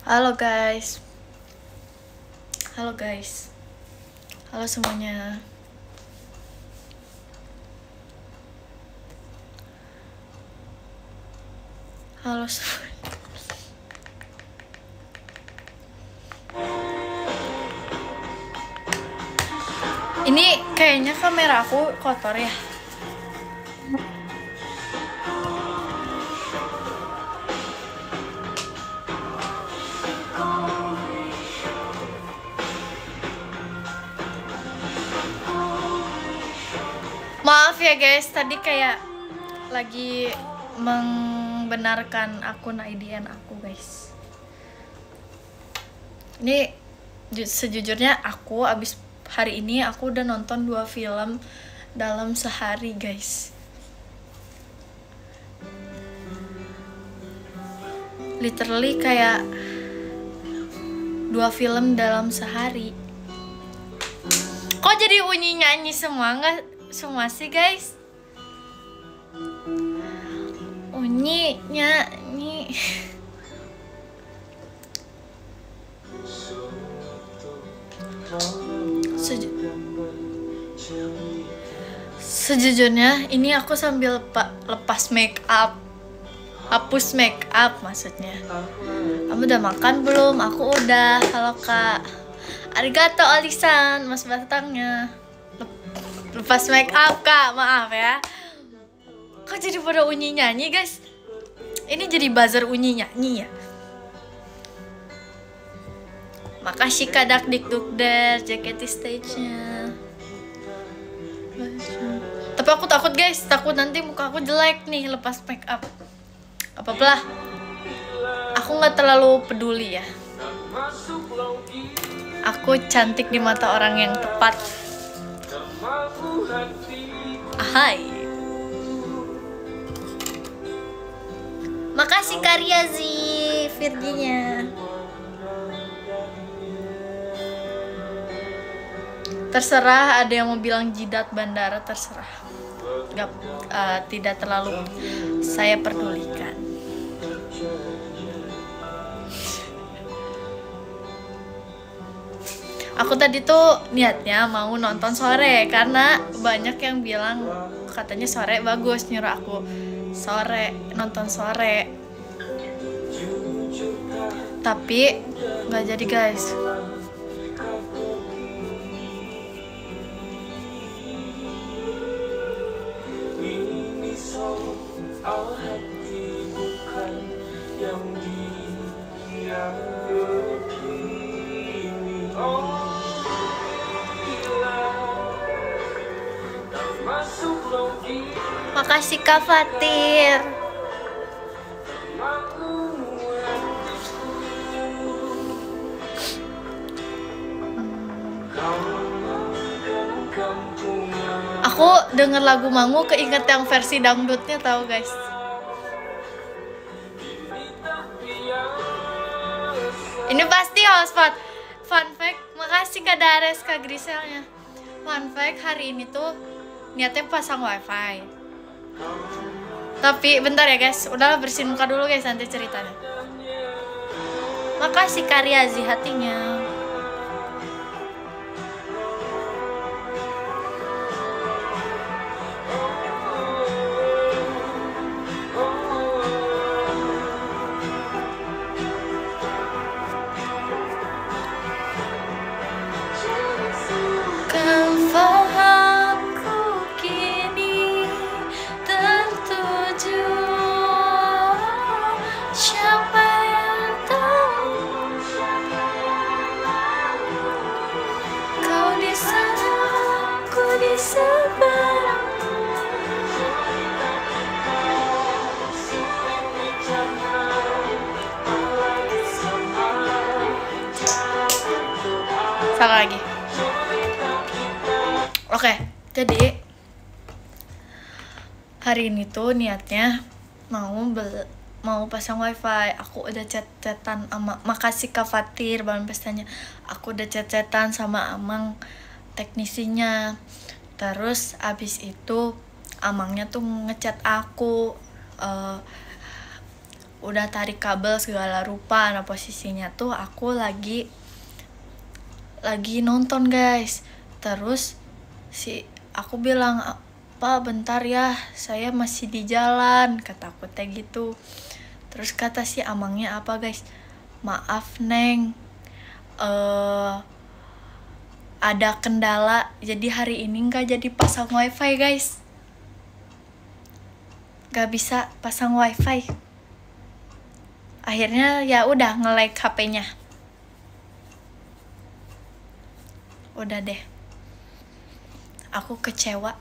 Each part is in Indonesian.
Halo guys. Halo guys. Halo semuanya. Halo semuanya. Ini kayaknya kamera aku kotor ya. Maaf ya guys, tadi kayak lagi membenarkan akun IDN aku guys. Ini sejujurnya aku abis hari ini aku udah nonton 2 film dalam sehari guys. Literally kayak 2 film dalam sehari. Kok jadi Unyi nyanyi semua? Nggak semua sih guys. Unyi nyanyi. Sejujurnya ini aku sambil lepas make up, hapus make up maksudnya. Kamu udah makan belum? Aku udah. Halo kak. Arigato Alisan, mas batangnya. Lepas make up kak, maaf ya. Kok jadi pada Unyi nyanyi guys? Ini jadi buzzer Unyi nyanyi ya. Makasih kak Dak Dik Dukder, JKT stage-nya. Tapi aku takut guys, takut nanti muka aku jelek nih lepas make up. Apa-apalah, aku nggak terlalu peduli ya. Aku cantik di mata orang yang tepat. Hai. Makasih Karyazi Virginya. Terserah, ada yang mau bilang jidat bandara, terserah. Gak, tidak terlalu saya pedulikan. Aku tadi tuh niatnya mau nonton sore karena banyak yang bilang katanya sore bagus, nyuruh aku sore nonton sore. Tapi nggak jadi guys. Makasih Kak Fatir. Aku denger lagu Mangu keinget yang versi dangdutnya tahu guys. Ini pasti hotspot. Fun fact, makasih Kak Dares, Kak Griselnya. Fun fact, hari ini tuh niatnya pasang wifi. Tapi bentar ya guys, udahlah bersihin muka dulu guys, nanti ceritanya. Makasih Karyazi hatinya. Salah lagi. Oke, jadi hari ini tuh niatnya mau pasang wifi. Aku udah chat-chatan sama, makasih Kak Fatir bahan pestanya. Aku udah chat-chatan sama Amang teknisinya. Terus abis itu Amangnya tuh ngechat aku, udah tarik kabel segala rupa. Nah posisinya tuh aku lagi nonton guys. Terus aku bilang, "Pak bentar ya, saya masih di jalan," kata aku teh gitu. Terus kata si amangnya apa guys, "Maaf Neng, ada kendala, jadi hari ini nggak jadi pasang wifi guys, nggak bisa pasang wifi." Akhirnya ya udah nge-lag HP-nya. Udah deh, aku kecewa.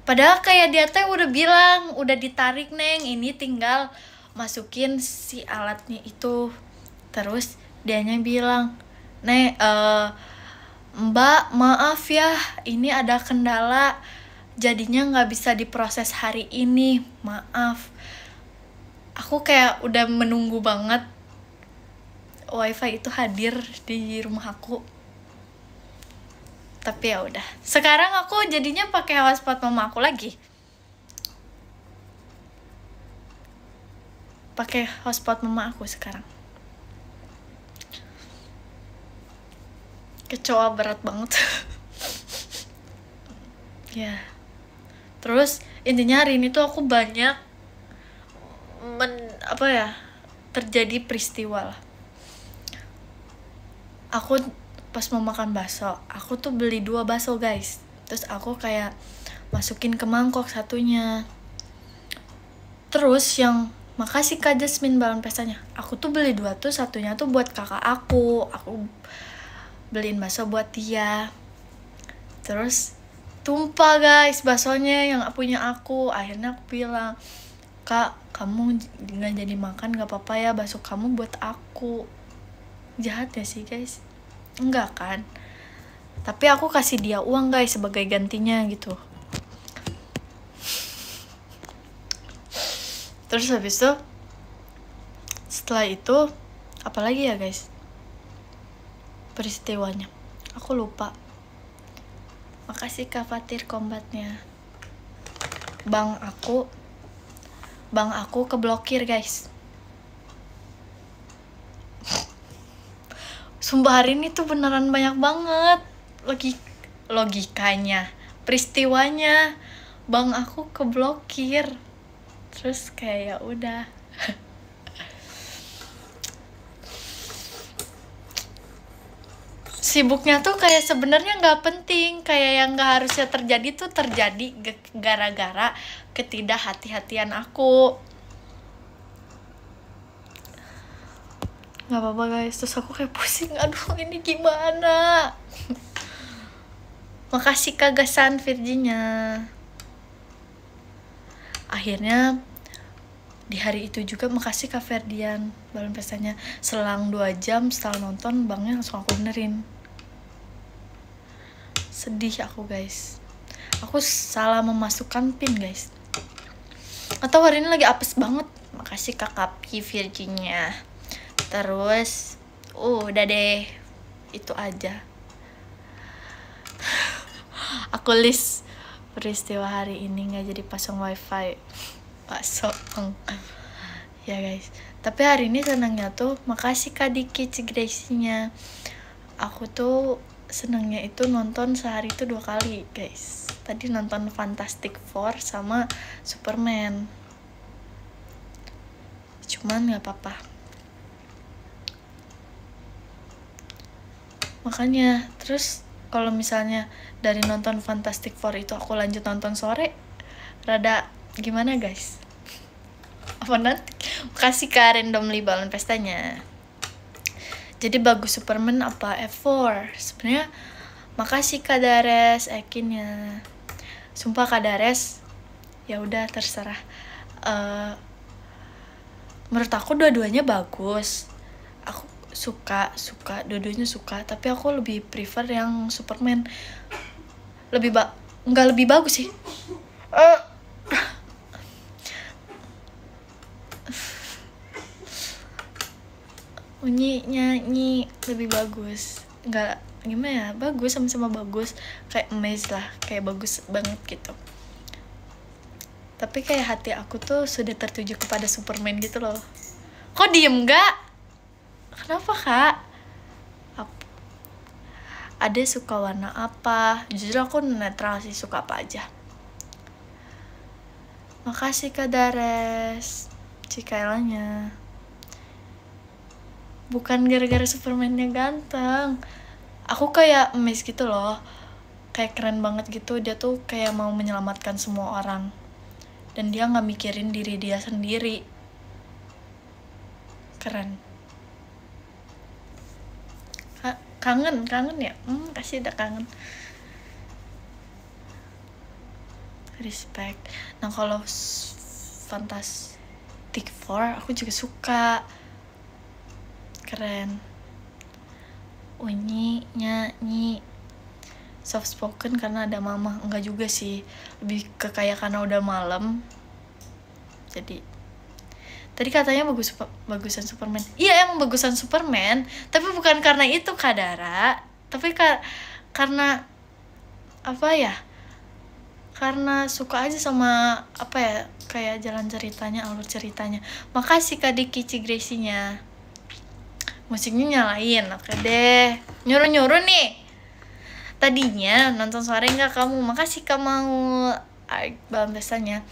Padahal kayak dia teh udah bilang, udah ditarik Neng, ini tinggal masukin si alatnya itu. Terus dianya bilang, Mbak maaf ya, ini ada kendala, jadinya nggak bisa diproses hari ini, maaf. Aku kayak udah menunggu banget wifi itu hadir di rumah aku. Tapi ya udah, sekarang aku jadinya pakai hotspot mama aku lagi. Pakai hotspot mama aku sekarang. Kecoa berat banget. Ya. Terus intinya hari ini tuh aku banyak terjadi peristiwa lah. Aku pas mau makan bakso, aku tuh beli 2 bakso guys. Terus aku kayak masukin ke mangkok satunya. Terus yang makasih Kak Jasmine balon pestanya, aku tuh beli 2 tuh, satunya tuh buat kakak aku beliin bakso buat dia. Terus tumpah guys baksonya yang punya aku. Akhirnya aku bilang, "Kak, kamu nggak jadi makan nggak apa-apa ya, bakso kamu buat aku." Jahat ya sih guys? Enggak kan? Tapi aku kasih dia uang guys sebagai gantinya gitu. Terus habis itu, setelah itu apalagi ya guys peristiwanya, aku lupa. Makasih Kak Fatir kombatnya. Bank aku keblokir guys. Sumpah hari ini tuh beneran banyak banget logikanya, peristiwanya. Bank aku keblokir. Terus kayak ya udah. Sibuknya tuh kayak sebenarnya nggak penting, kayak yang nggak harusnya terjadi tuh terjadi gara-gara ketidakhati-hatian aku. Nggak apa-apa guys. Terus aku kayak pusing, aduh ini gimana. Makasih Kak Gasan Virginia. Akhirnya di hari itu juga makasih Kak Ferdian balon pestanya. Selang 2 jam setelah nonton, banknya langsung aku benerin. Sedih aku guys. Aku salah memasukkan pin guys. Atau hari ini lagi apes banget. Makasih Kak Kapi Virginia. Terus udah deh, itu aja. Aku list peristiwa hari ini nggak jadi pasang wifi. Bakso ya guys. Tapi hari ini senangnya tuh makasih Kak Diki Cigresinya. Aku tuh senangnya itu nonton sehari itu 2 kali guys. Tadi nonton Fantastic Four sama Superman. Cuman nggak apa-apa. Makanya terus kalau misalnya dari nonton Fantastic Four itu aku lanjut nonton sore, rada gimana guys? Apa nanti? Makasih Kak Randomly balon pestanya. Jadi bagus Superman apa F4? Sebenarnya makasih Kak Dares ekinnya. Sumpah Kak Dares, ya udah terserah. Menurut aku dua-duanya bagus. Aku suka dua-duanya suka, tapi aku lebih prefer yang Superman. Nggak lebih bagus sih. Nyanyi lebih bagus. Nggak gimana ya, bagus, sama-sama bagus. Kayak amazed lah, kayak bagus banget gitu. Tapi kayak hati aku tuh sudah tertuju kepada Superman gitu loh. Kok diem gak? Kenapa kak? Ade suka warna apa? Jujur aku netral sih, suka apa aja. Makasih Kak Dares Cikailanya. Bukan gara-gara Superman-nya ganteng, aku kayak amazed gitu loh, kayak keren banget gitu. Dia tuh kayak mau menyelamatkan semua orang, dan dia gak mikirin diri dia sendiri. Keren. Kangen ya? Kasih udah kangen. Respect. Nah kalau Fantastic Four aku juga suka. Keren. Unyi, nyanyi, soft spoken karena ada mama. Enggak juga sih, lebih ke kayak karena udah malam. Jadi tadi katanya bagusan Superman. Iya emang bagusan Superman, tapi bukan karena itu Kak Dara. Tapi karena apa ya? Karena suka aja sama apa ya, kayak jalan ceritanya, alur ceritanya. Makasih Kak Diki Cigresinya. Musiknya nyalain, oke deh. Nyuruh nih. Tadinya nonton sore nggak kamu? Makasih Kak mau bahan pestanya.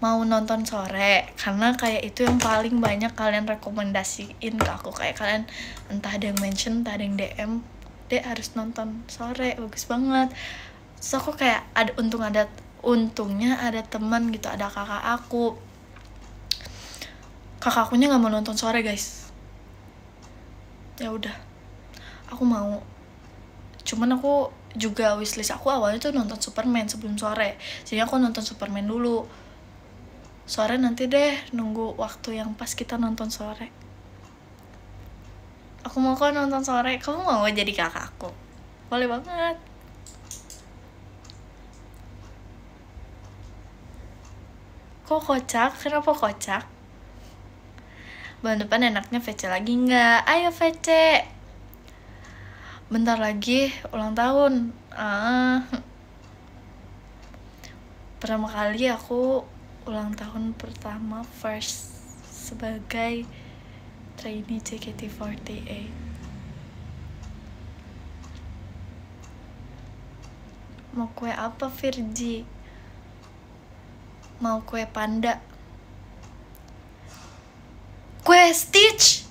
Mau nonton sore karena kayak itu yang paling banyak kalian rekomendasiin ke aku. Kayak kalian entah ada yang mention, entah ada yang DM, Dek harus nonton sore, bagus banget. Terus aku kayak untungnya ada teman gitu, ada kakak aku. Kakakkunya nggak mau nonton sore guys. Ya udah, aku mau. Cuman aku juga wishlist aku awalnya tuh nonton Superman sebelum sore. Jadi aku nonton Superman dulu. Sore nanti deh, nunggu waktu yang pas kita nonton sore. Aku mau kok nonton sore. Kamu mau jadi kakak aku? Boleh banget. Kok kocak? Kenapa kocak? Bulan depan enaknya VC lagi nggak? Ayo VC. Bentar lagi ulang tahun. Pertama kali aku ulang tahun pertama first sebagai trainee JKT48. Mau kue apa Virgi? Mau kue panda? Kue Stitch,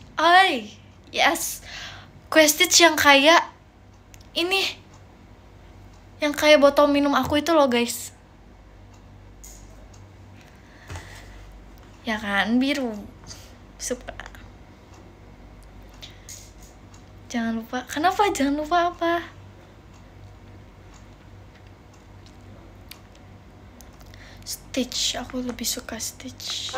yes, kue Stitch yang kayak ini, yang kayak botol minum aku itu loh guys, ya kan, biru, suka. Jangan lupa, kenapa jangan lupa apa? Stitch, aku lebih suka Stitch.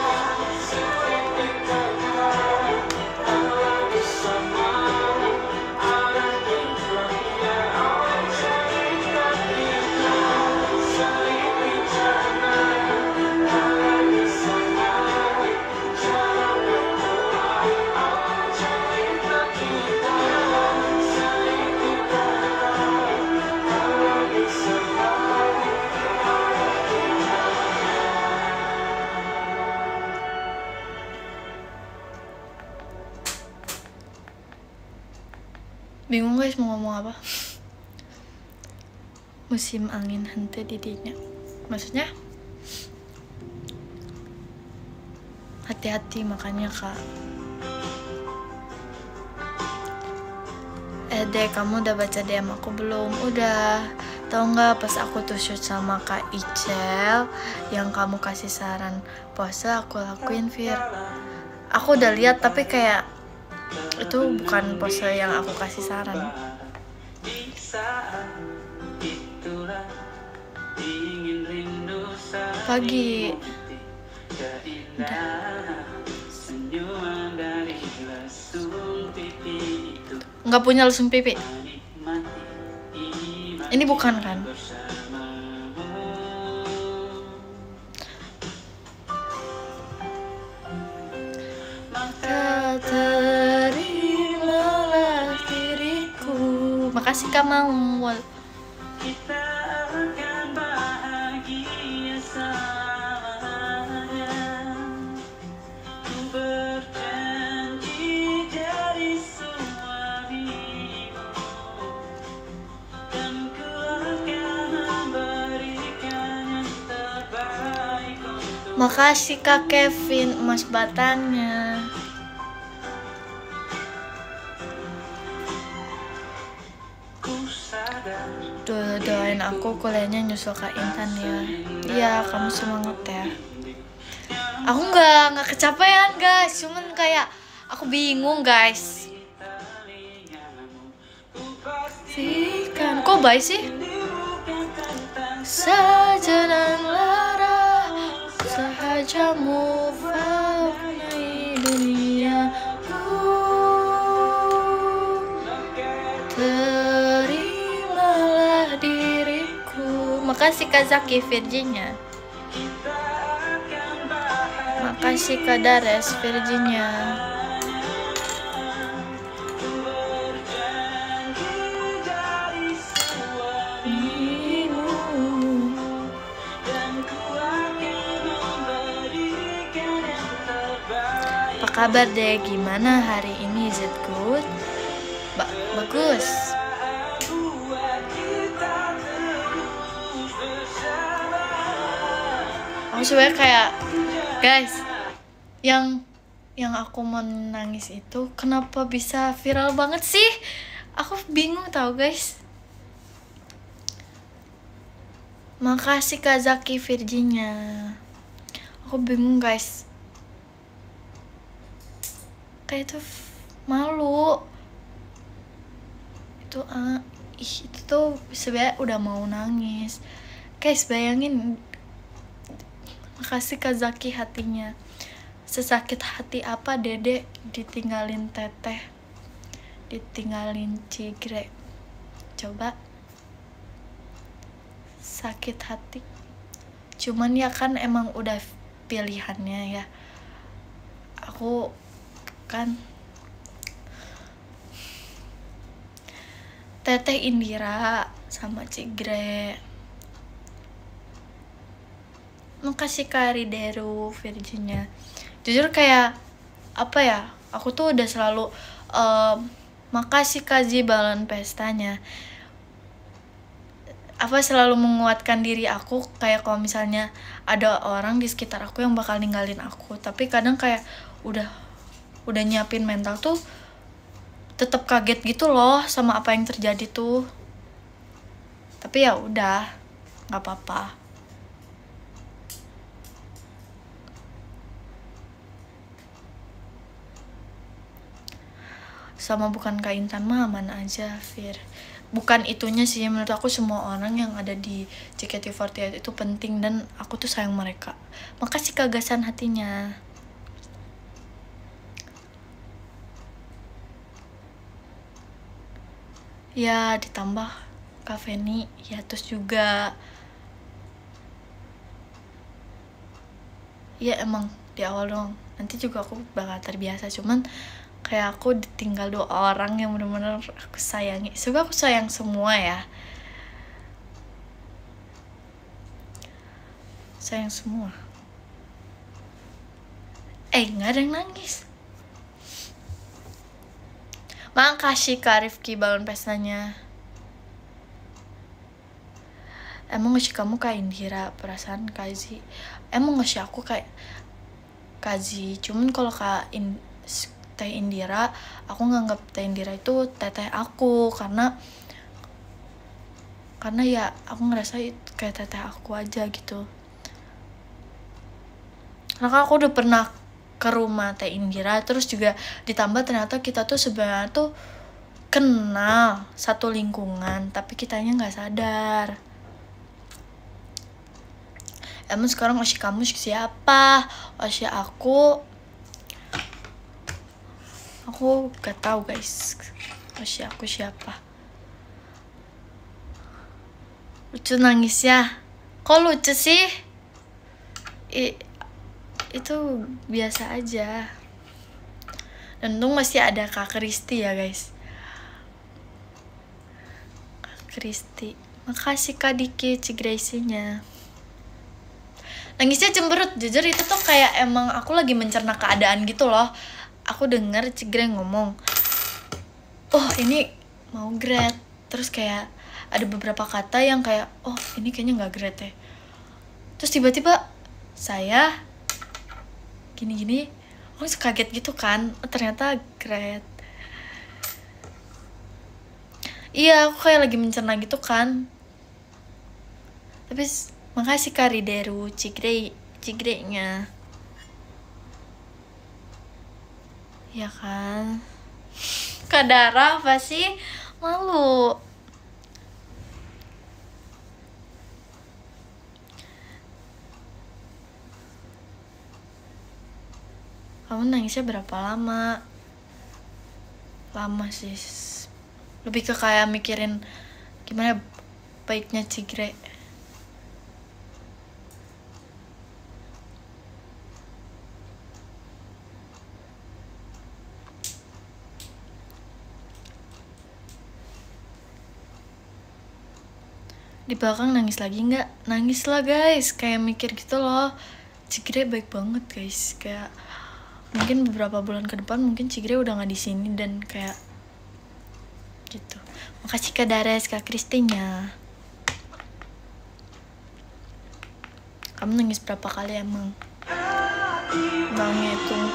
Bingung guys mau ngomong apa. Musim angin hente didinya. Maksudnya hati-hati makanya kak. Dek, kamu udah baca DM aku belum? Udah. Tahu nggak pas aku tuh shoot sama Kak Icel yang kamu kasih saran pose aku lakuin Fir. Aku udah lihat tapi kayak itu bukan pose yang aku kasih saran. Pagi. Nggak punya lesung pipi. Ini bukan kan? Terimalah diriku. Makasih Kak Maul. Makasih Kak Kevin emas batannya. Doain aku kuliahnya nyusul Kak Intan ya. Iya, kamu semangat ya. Aku nggak kecapean guys, cuman kayak aku bingung guys. Kok baik sih? Sajanan lara sahajamu warnai duniaku. Terimalah diriku. Makasih Kak Zaki Virginia. Makasih Kak Dares Virginia. Apa kabar deh? Gimana hari ini? Is it good? Bagus. Aku sebenarnya kayak guys, yang aku mau nangis itu kenapa bisa viral banget sih? Aku bingung tau guys. Makasih Kak Zaki Virginia. Aku bingung guys. Kayak itu malu. Itu tuh sebenarnya udah mau nangis. Guys, bayangin. Makasih Kak Zaki hatinya. Sesakit hati apa Dede ditinggalin Teteh, ditinggalin Cigre? Coba. Sakit hati. Cuman ya kan emang udah pilihannya ya. Aku kan Teteh Indira sama Cigre. Makasih Kak Rideru Virginia. Jujur kayak apa ya, aku tuh udah selalu makasih Kak Zi balon pestanya. Apa selalu menguatkan diri aku kayak kalau misalnya ada orang di sekitar aku yang bakal ninggalin aku, tapi kadang kayak udah nyiapin mental tuh tetap kaget gitu loh sama apa yang terjadi tuh. Tapi ya udah, nggak apa-apa. Sama bukan Kak Intan mah aman aja, Fir. Bukan itunya sih, menurut aku semua orang yang ada di JKT48 itu penting dan aku tuh sayang mereka. Makasih kegagasan hatinya. Ya ditambah Kak Feni ya, terus juga ya emang di awal doang, nanti juga aku bakal terbiasa. Cuman kayak aku ditinggal 2 orang yang bener-bener aku sayangi. Sebenernya aku sayang semua ya, sayang semua. Nggak ada yang nangis. Makasih Kak Rifki balon pestanya. Emang nge kamu kayak Indira, perasaan Kak Zi. Emang nge aku kayak Kak Zi. Cuman kalau Teh Indira, aku nganggap Teh Indira itu teteh aku karena ya aku ngerasa itu kayak teteh aku aja gitu. Karena aku udah pernah ke rumah Teh Indira, terus juga ditambah ternyata kita tuh sebenarnya tuh kenal satu lingkungan, tapi kitanya nggak sadar. Emang sekarang Oshi kamu siapa? Oshi aku gak tahu guys. Oshi aku siapa? Lucu nangis ya? Kok lucu sih? Itu biasa aja. Dan untung masih ada Kak Kristi ya guys. Kak Kristi. Makasih Kak Diki Cigraisinya. Nangisnya cemberut. Jujur itu tuh kayak emang aku lagi mencerna keadaan gitu loh. Aku denger Cigre ngomong, oh ini mau grade. Terus kayak ada beberapa kata yang kayak, oh ini kayaknya gak grade ya. Terus tiba-tiba saya gini-gini, aku kaget gitu kan, ternyata great. Iya, aku kayak lagi mencerna gitu kan. Tapi makasih Karideru, Cigre-nya. Ya kan? Kak Dara apa sih? Malu. Kamu nangisnya berapa lama? Lama sih. Lebih ke kayak mikirin gimana baiknya Cigre. Di belakang nangis lagi nggak? Nangis lah guys, kayak mikir gitu loh. Cigre baik banget guys, kayak mungkin beberapa bulan ke depan mungkin Cigre udah nggak di sini dan kayak gitu. Makasih Kak Dares, Kak Kristinya. Kamu nangis berapa kali emang? Nggak ngitung.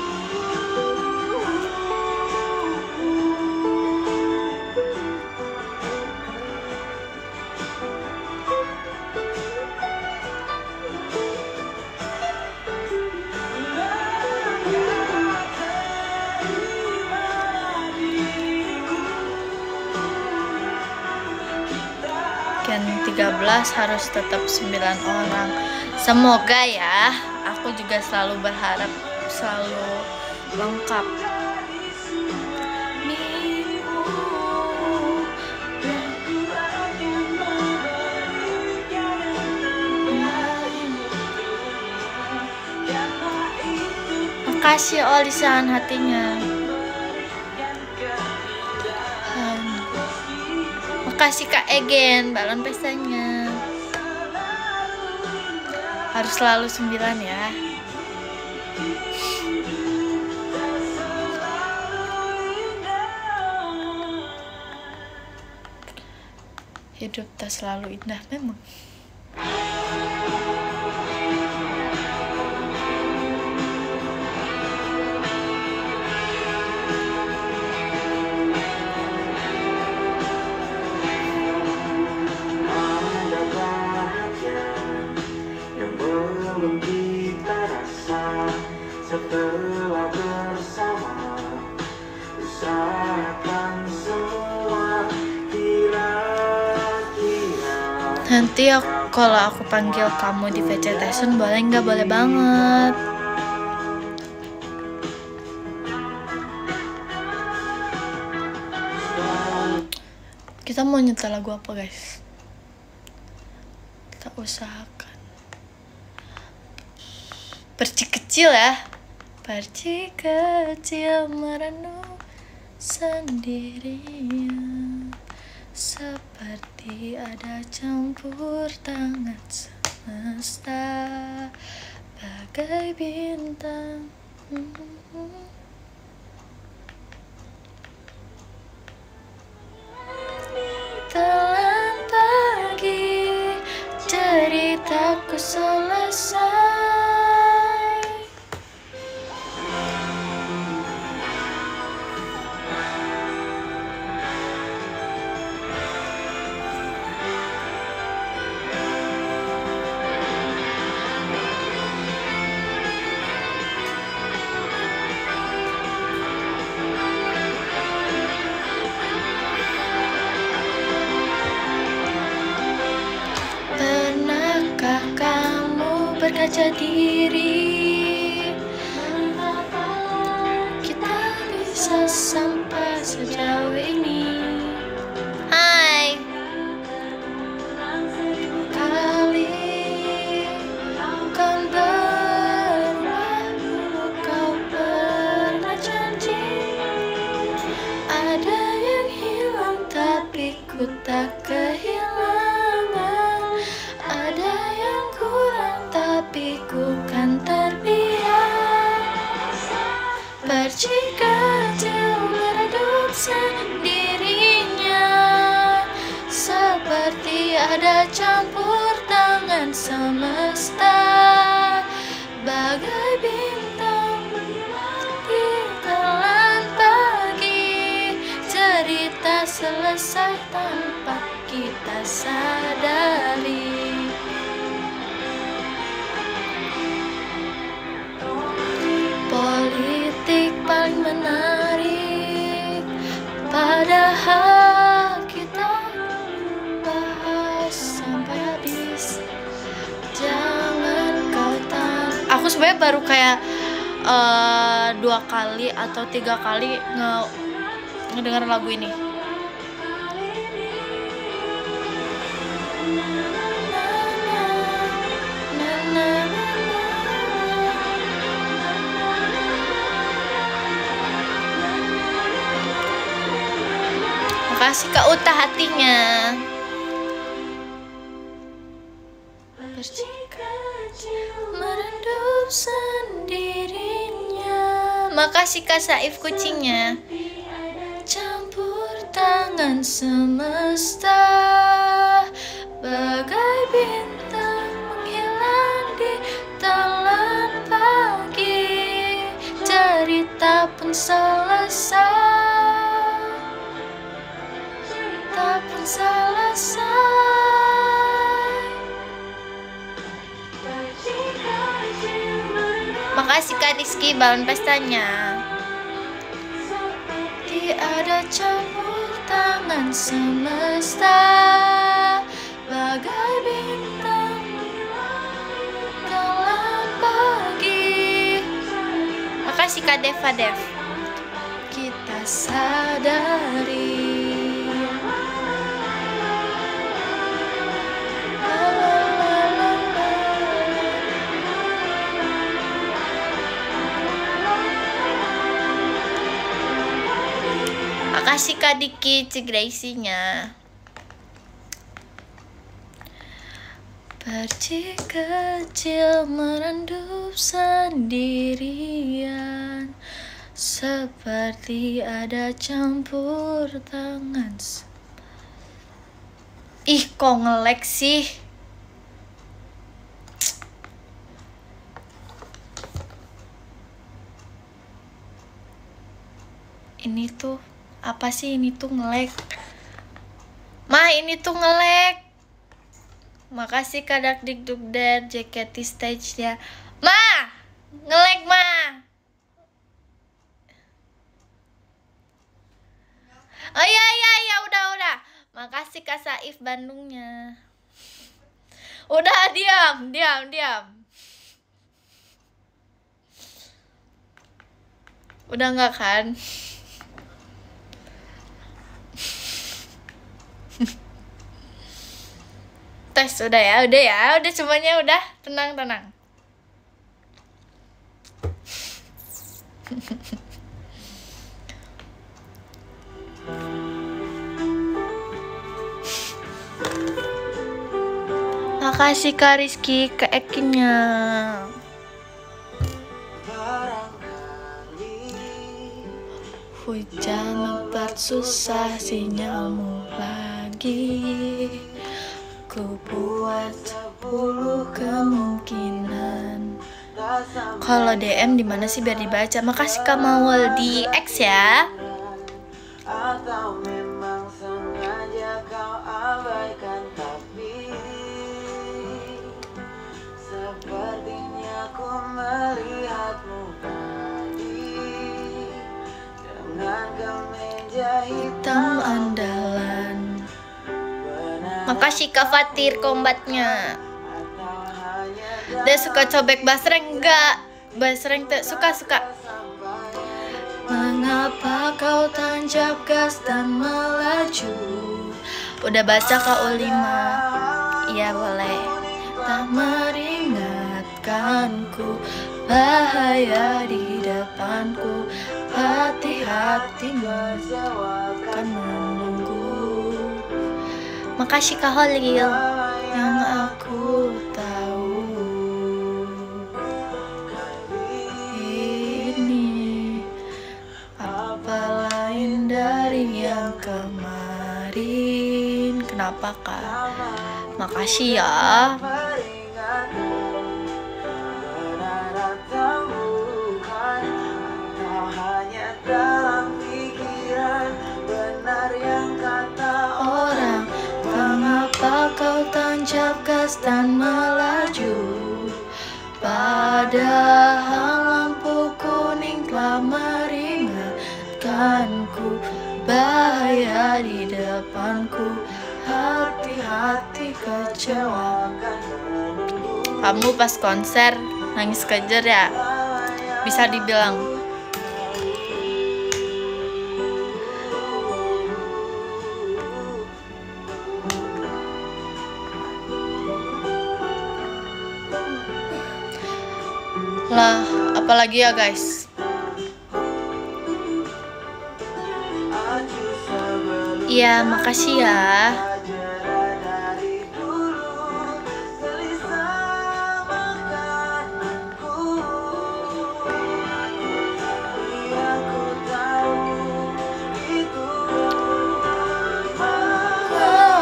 Gen 13 harus tetap 9 orang. Semoga ya, aku juga selalu berharap selalu lengkap. Makasih Olisan hatinya. Makasih Kak Egen, balon pestanya. Harus selalu 9 ya. Hidup tak selalu indah memang. Setelah bersama usahakan semua kira-kira. Nanti kalau aku panggil kamu di VC Tyson boleh nggak? Boleh banget. Kita mau nyetel lagu apa guys? Kita usahakan percik kecil ya. Percik kecil merenung sendirian, seperti ada campur tangan semesta, bagai bintang. Telan pagi, ceritaku selesai. Pernahkah kamu berkaca diri? Kita bisa sampai sejauh ini. Hai. Kali kan berubah dulu kau pernah janji. Ada yang hilang tapi ku tak kehilangan. Ada yang kurang tapi ku kan terbiar. Percik kecil meredup sendirinya, seperti ada campur tangan semesta, kita sadari. Politik paling menarik, padahal kita bahas sampai habis. Jangan kau aku sebenarnya baru kayak 2 kali atau 3 kali ngedengar lagu ini. Makasih Kak Uta hatinya. Meredup sendirinya. Makasih Kak Saif kucingnya. Campur tangan semesta, bagai bintang menghilang di telan pagi. Cerita pun selesai, cerita pun selesai. Makasih Kak Rizky bangun pestanya. Tiada campur tangan semesta, bagai bintang dalam pagi. Makasih Kak Deva Dev. Kita sadari. Makasih Kak Diki Cigraisinya. Perci kecil merendup sendirian, seperti ada campur tangan. Ih, kok nge-lag sih? Ini tuh apa sih? Ini tuh nge-lag. Ma, ini tuh nge-lag. Makasih Kak Dakdik Dukder JKT stage ya. Ma, nge-lag Ma. Oh iya udah. Makasih Kak Saif Bandungnya. Udah diam. Udah nggak kan? Tes udah semuanya udah, tenang. Makasih Kak Rizky ke Ekinnya. Hujan lebat susah sinyalmu lagi. Ku buat 10 kemungkinan. Kalau DM di mana sih biar dibaca? Makasih Kak Mawel di X ya. Atau memang sengaja kau abaikan, tapi sepertinya ku melihatmu tadi dengan kemeja hitam andalan. Makasih Kak Fatir kombatnya. Dia suka cobek basreng enggak? Basreng tuh suka. Mengapa kau tancap gas dan melaju? Udah baca Kak Ulima. Iya boleh. Tak meringatkanku bahaya di depanku. Hati-hati akan menunggu. Makasih Kak Holil yang aku tahu. Ini apa lain dari yang kemarin. Kenapa Kak? Makasih ya. Padahal lampu kuning telah meringatkanku, bahaya di depanku, hati-hati kecewa. Kamu pas konser nangis kejer ya? Bisa dibilang. Lah, apalagi ya guys? Iya, makasih ya.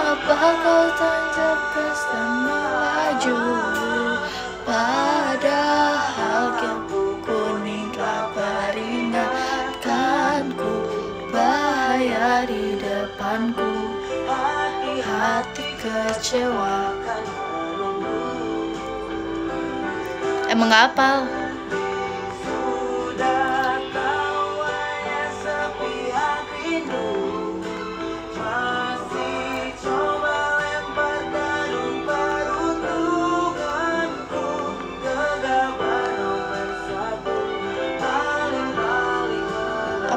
Apa kau tancap gas dan melaju, padahal lampu kuning telah peringatkanku, bahaya di depanku, hati kecewa. Emang gak hafal?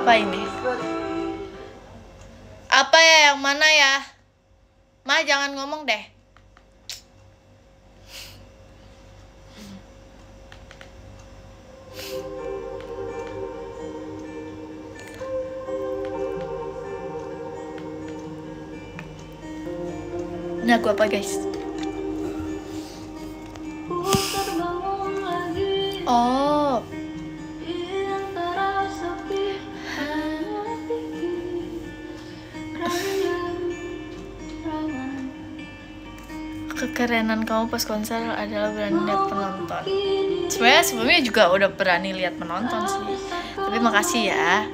Apa ini? Apa ya, yang mana ya? Ma, jangan ngomong deh. Ini aku apa guys? Oh, kekerenan kamu pas konser adalah berani lihat penonton. Sebenarnya sebelumnya juga udah berani lihat penonton sih. Tapi makasih ya.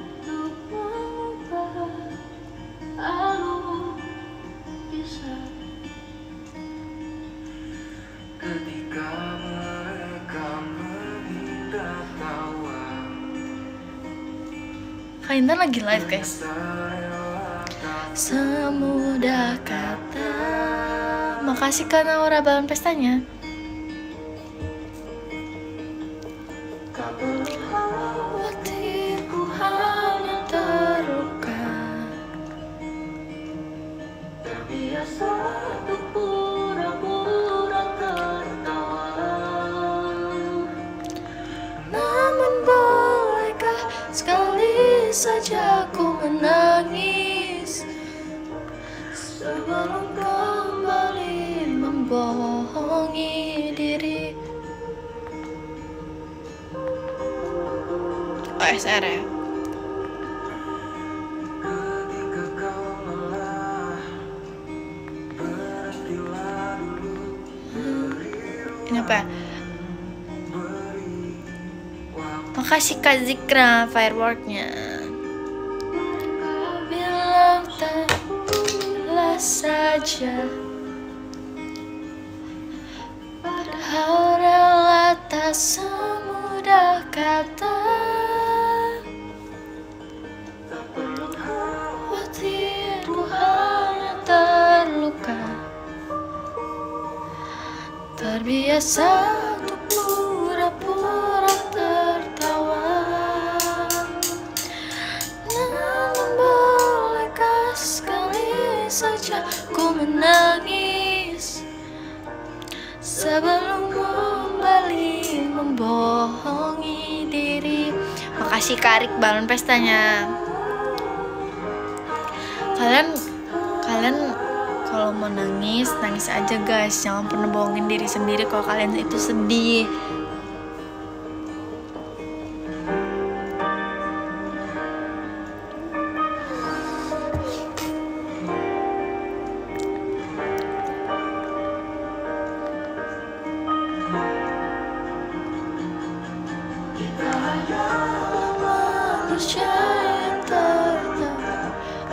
Kak Intan lagi live guys. Semudah kata. Makasih karena Aura balon pestanya. Hatiku hanya terluka, terbiasa untuk pura-pura tertawa. Namun bolehkah sekali saja ku menangis sebelum kembali membohongi diri. OSR ya. Ini apa? Makasih Kak Zikra fireworknya. Bilang tak saja, padahal rela tak semudah kata. Hatiku hanya terluka, terbiasa untuk pura-pura tertawa. Namun bolehkah sekali saja ku menangis sebelum kembali membohongi diri. Makasih Karik balon pestanya. Kalian kalau mau nangis, nangis aja guys. Jangan pernah bohongin diri sendiri kalau kalian itu sedih.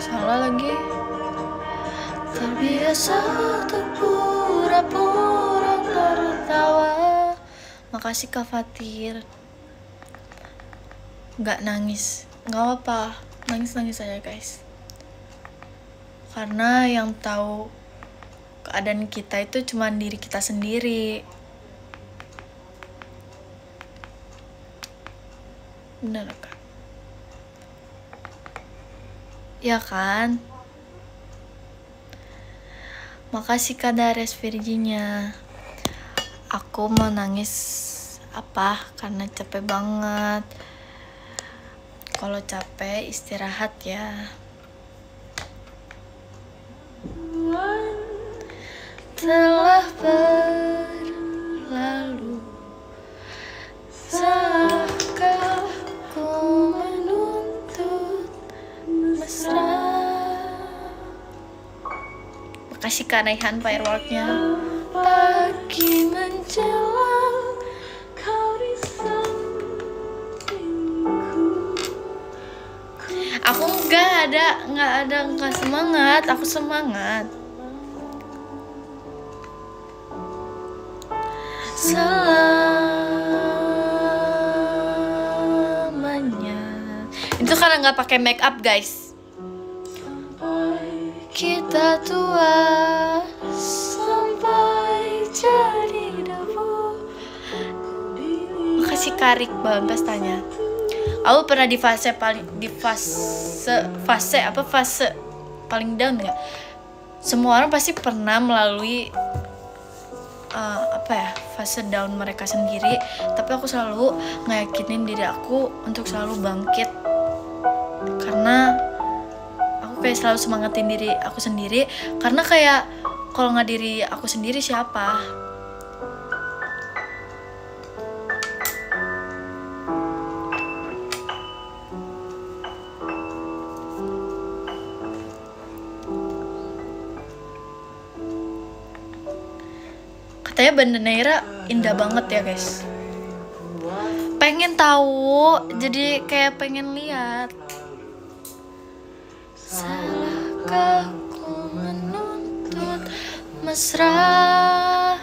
Salah lagi. Terbiasa untuk pura-pura tertawa. Makasih Kak Fatir. Nggak nangis, nggak apa, nangis aja guys. Karena yang tahu keadaan kita itu cuma diri kita sendiri. Bener kan? Ya kan? Makasih Kak Dares Virginia. Aku mau nangis apa? Karena capek banget. Kalau capek istirahat ya. Telah berlalu, saakah ku menuntut mesra. Makasih Kak Raihan fireworknya. Pagi menjelang kau di sampingku. Aku nggak semangat, aku semangat. Selamanya. Itu karena nggak pakai make up guys. Kita tua sampai jadi debu. Makasih Karik Bang tanya. Aku pernah di fase paling down nggak? Semua orang pasti pernah melalui fase down mereka sendiri, tapi aku selalu ngeyakinin diri aku untuk selalu bangkit, karena aku kayak selalu semangatin diri aku sendiri, karena kayak kalau nggak diri aku sendiri siapa? Katanya Banda Neira indah banget ya guys. Pengen tahu, jadi kayak pengen lihat. Salahkah ku menuntut mesra?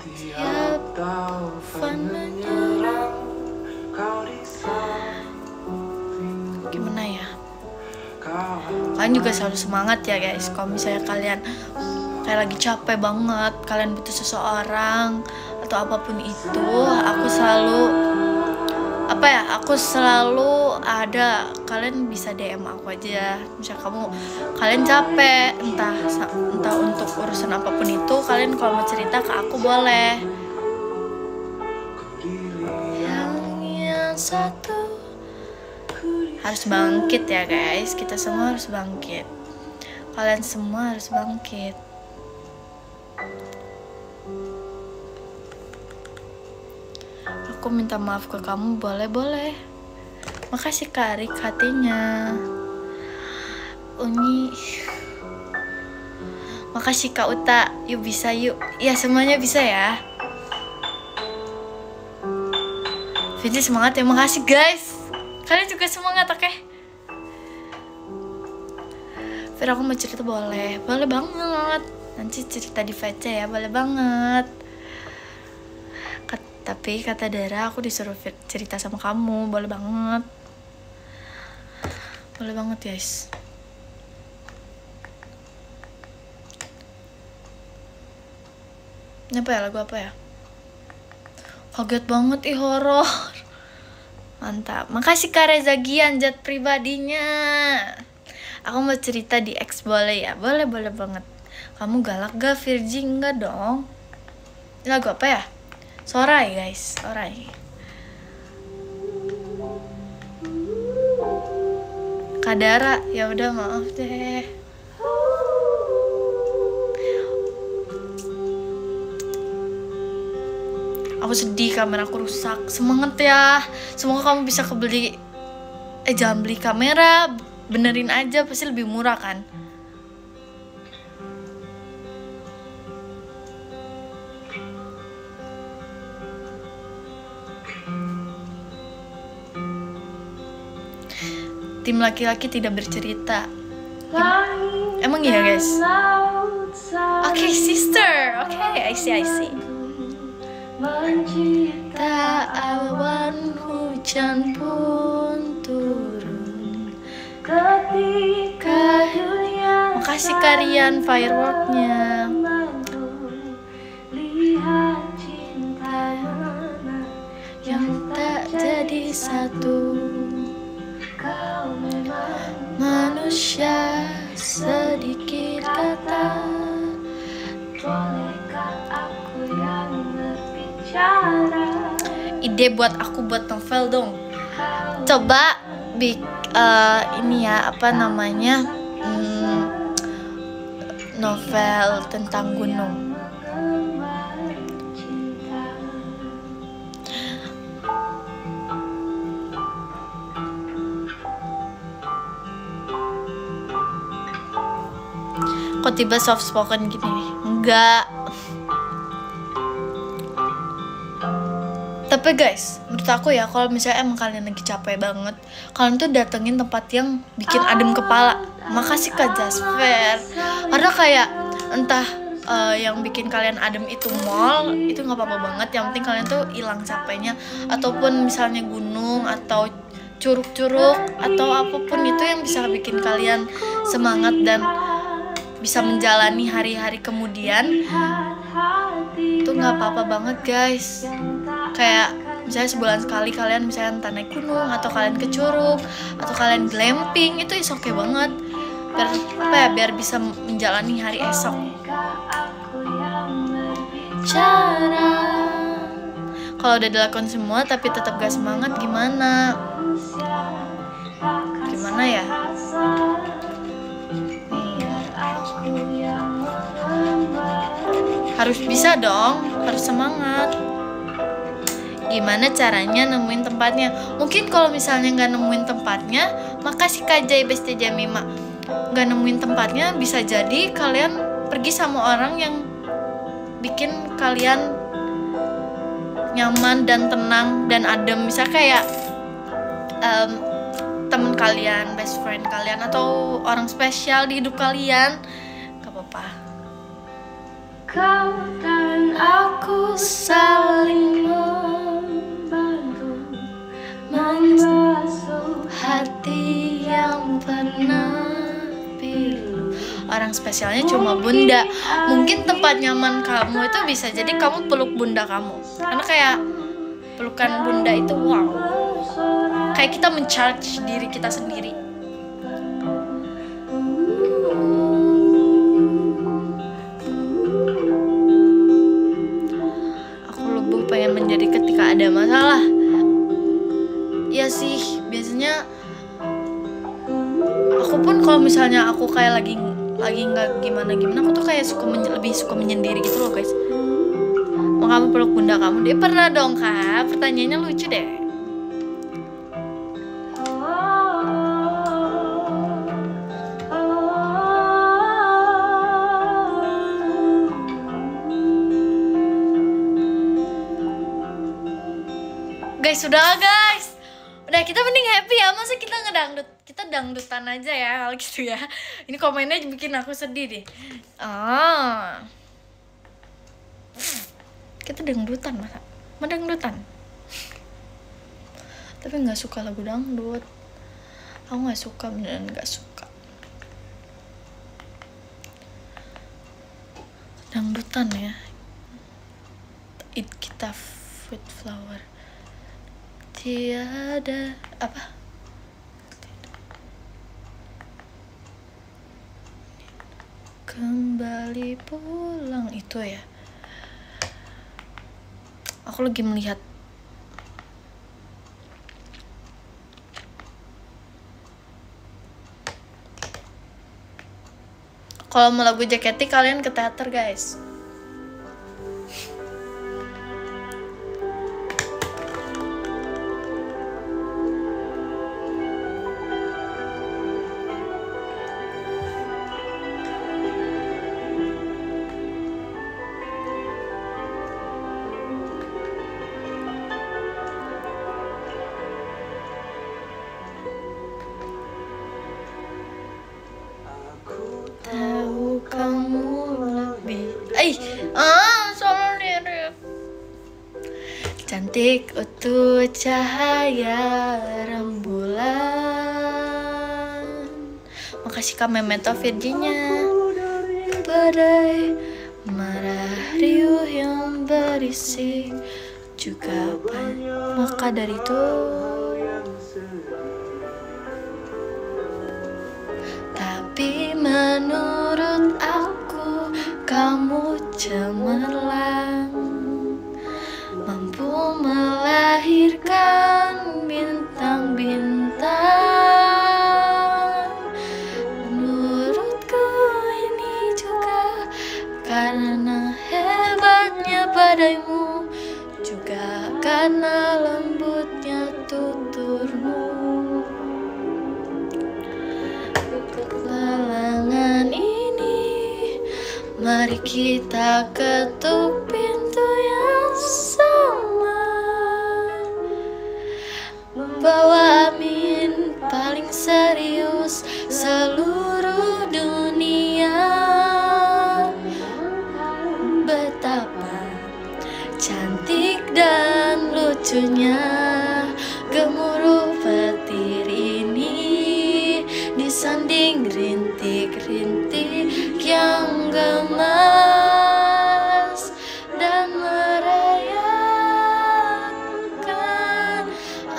Tiap taufan menyerang kau di sampingku. Gimana ya? Kalian juga selalu semangat ya guys. Kalau misalnya kalian kayak lagi capek banget, kalian butuh seseorang atau apapun itu, aku selalu ada. Kalian bisa DM aku aja. Misal kalian capek, entah untuk urusan apapun itu, kalian kalau mau cerita ke aku boleh. Yang satu harus bangkit ya guys. Kita semua harus bangkit. Kalian semua harus bangkit. Aku minta maaf ke kamu, boleh. Makasih Kak Rik hatinya. Uni. Makasih Kak Uta. Yuk bisa yuk. Ya semuanya bisa ya. Vidi semangat ya. Makasih guys. Kalian juga semangat, oke? Fir aku mau cerita boleh banget. Nanti cerita di VC ya, boleh banget. Tapi kata Dara aku disuruh cerita sama kamu, boleh banget guys. Ini apa ya, lagu apa ya? Kaget banget horor. Mantap, makasih Kak Reza Gian jet pribadinya. Aku mau cerita di X boleh ya? Boleh banget. Kamu galak gak Virgin? Enggak dong. Ini lagu apa ya? Sorai guys, Sorai. Kadara, ya udah maaf deh. Aku sedih kamera aku rusak. Semangat ya. Semoga kamu bisa kebeli. Jangan beli kamera, benerin aja pasti lebih murah kan. Tim laki-laki tidak bercerita. Emang iya guys? Oke, sister. Oke, I see. Tak awan hujan pun turun ketika dunia. Makasih Karian fireworknya. Lihat cinta yang tak jadi satu. Kau memang manusia sedikit kata. Bolehkah aku yang berbicara? Ide buat aku buat novel dong. Coba ini ya, apa namanya, novel tentang gunung. Kok tiba soft spoken gini? Enggak. Tapi guys, menurut aku ya, kalau misalnya emang kalian lagi capek banget, kalian tuh datengin tempat yang bikin adem kepala. Makasih Kak Jasper. Karena kayak entah yang bikin kalian adem itu mall, itu nggak apa-apa banget. Yang penting kalian tuh hilang capeknya. Ataupun misalnya gunung atau curug-curug atau apapun itu yang bisa bikin kalian semangat dan bisa menjalani hari-hari kemudian. Itu nggak apa-apa banget guys. Kayak misalnya sebulan sekali kalian misalnya entah naik gunung atau kalian ke curug atau kalian glamping, itu is oke banget. Biar apa ya, biar bisa menjalani hari esok. Kalau udah dilakukan semua tapi tetap gak semangat, gimana? Gimana ya? Harus bisa dong, harus semangat. Gimana caranya nemuin tempatnya? Mungkin kalau misalnya nggak nemuin tempatnya, makasih Kak Jai Besti Jamima. Nggak nemuin tempatnya, bisa jadi kalian pergi sama orang yang bikin kalian nyaman dan tenang dan adem. Misal kayak teman kalian, best friend kalian, atau orang spesial di hidup kalian. Gak apa-apa. Kau dan aku saling membantu, membasuh hati yang pernah pilu. Orang spesialnya cuma bunda. Mungkin tempat nyaman kamu itu bisa jadi kamu peluk bunda kamu. Karena kayak pelukan bunda itu wow, kayak kita mencharge diri kita sendiri. Pengen menjadi ketika ada masalah. Ya sih, biasanya aku pun kalau misalnya aku kayak lagi nggak gimana, aku tuh kayak lebih suka menyendiri gitu loh guys. Mau kamu peluk bunda kamu? Dia pernah dong Kak. Pertanyaannya lucu deh. Guys, udah guys. Udah, kita mending happy ya. Masa kita ngedangdut? Kita dangdutan aja ya kalau gitu ya. Ini komennya bikin aku sedih deh. Kita dangdutan masa? Mendangdutan. Tapi nggak suka lagu dangdut. Aku nggak suka, beneran nggak suka. Dangdutan ya. Kita fruit flower. Tiada apa? Kembali pulang itu ya. Aku lagi melihat kalau mau lagu Jaketi kalian ke teater guys. Cantik utuh cahaya rembulan. Makasih Kak Memento Virginia. Badai marah riuh yang berisik juga maka dari itu tapi menurut aku kamu cemerlang, mampu melahirkan bintang-bintang. Menurutku ini juga karena hebatnya badaimu, juga karena lembutnya tuturmu. Kelangan ini, mari kita ketuk pintu yang sama. Bawa amin paling serius seluruh dunia. Betapa cantik dan lucunya gemuruh petir ini disanding rintik-rintik yang gemas dan merayakan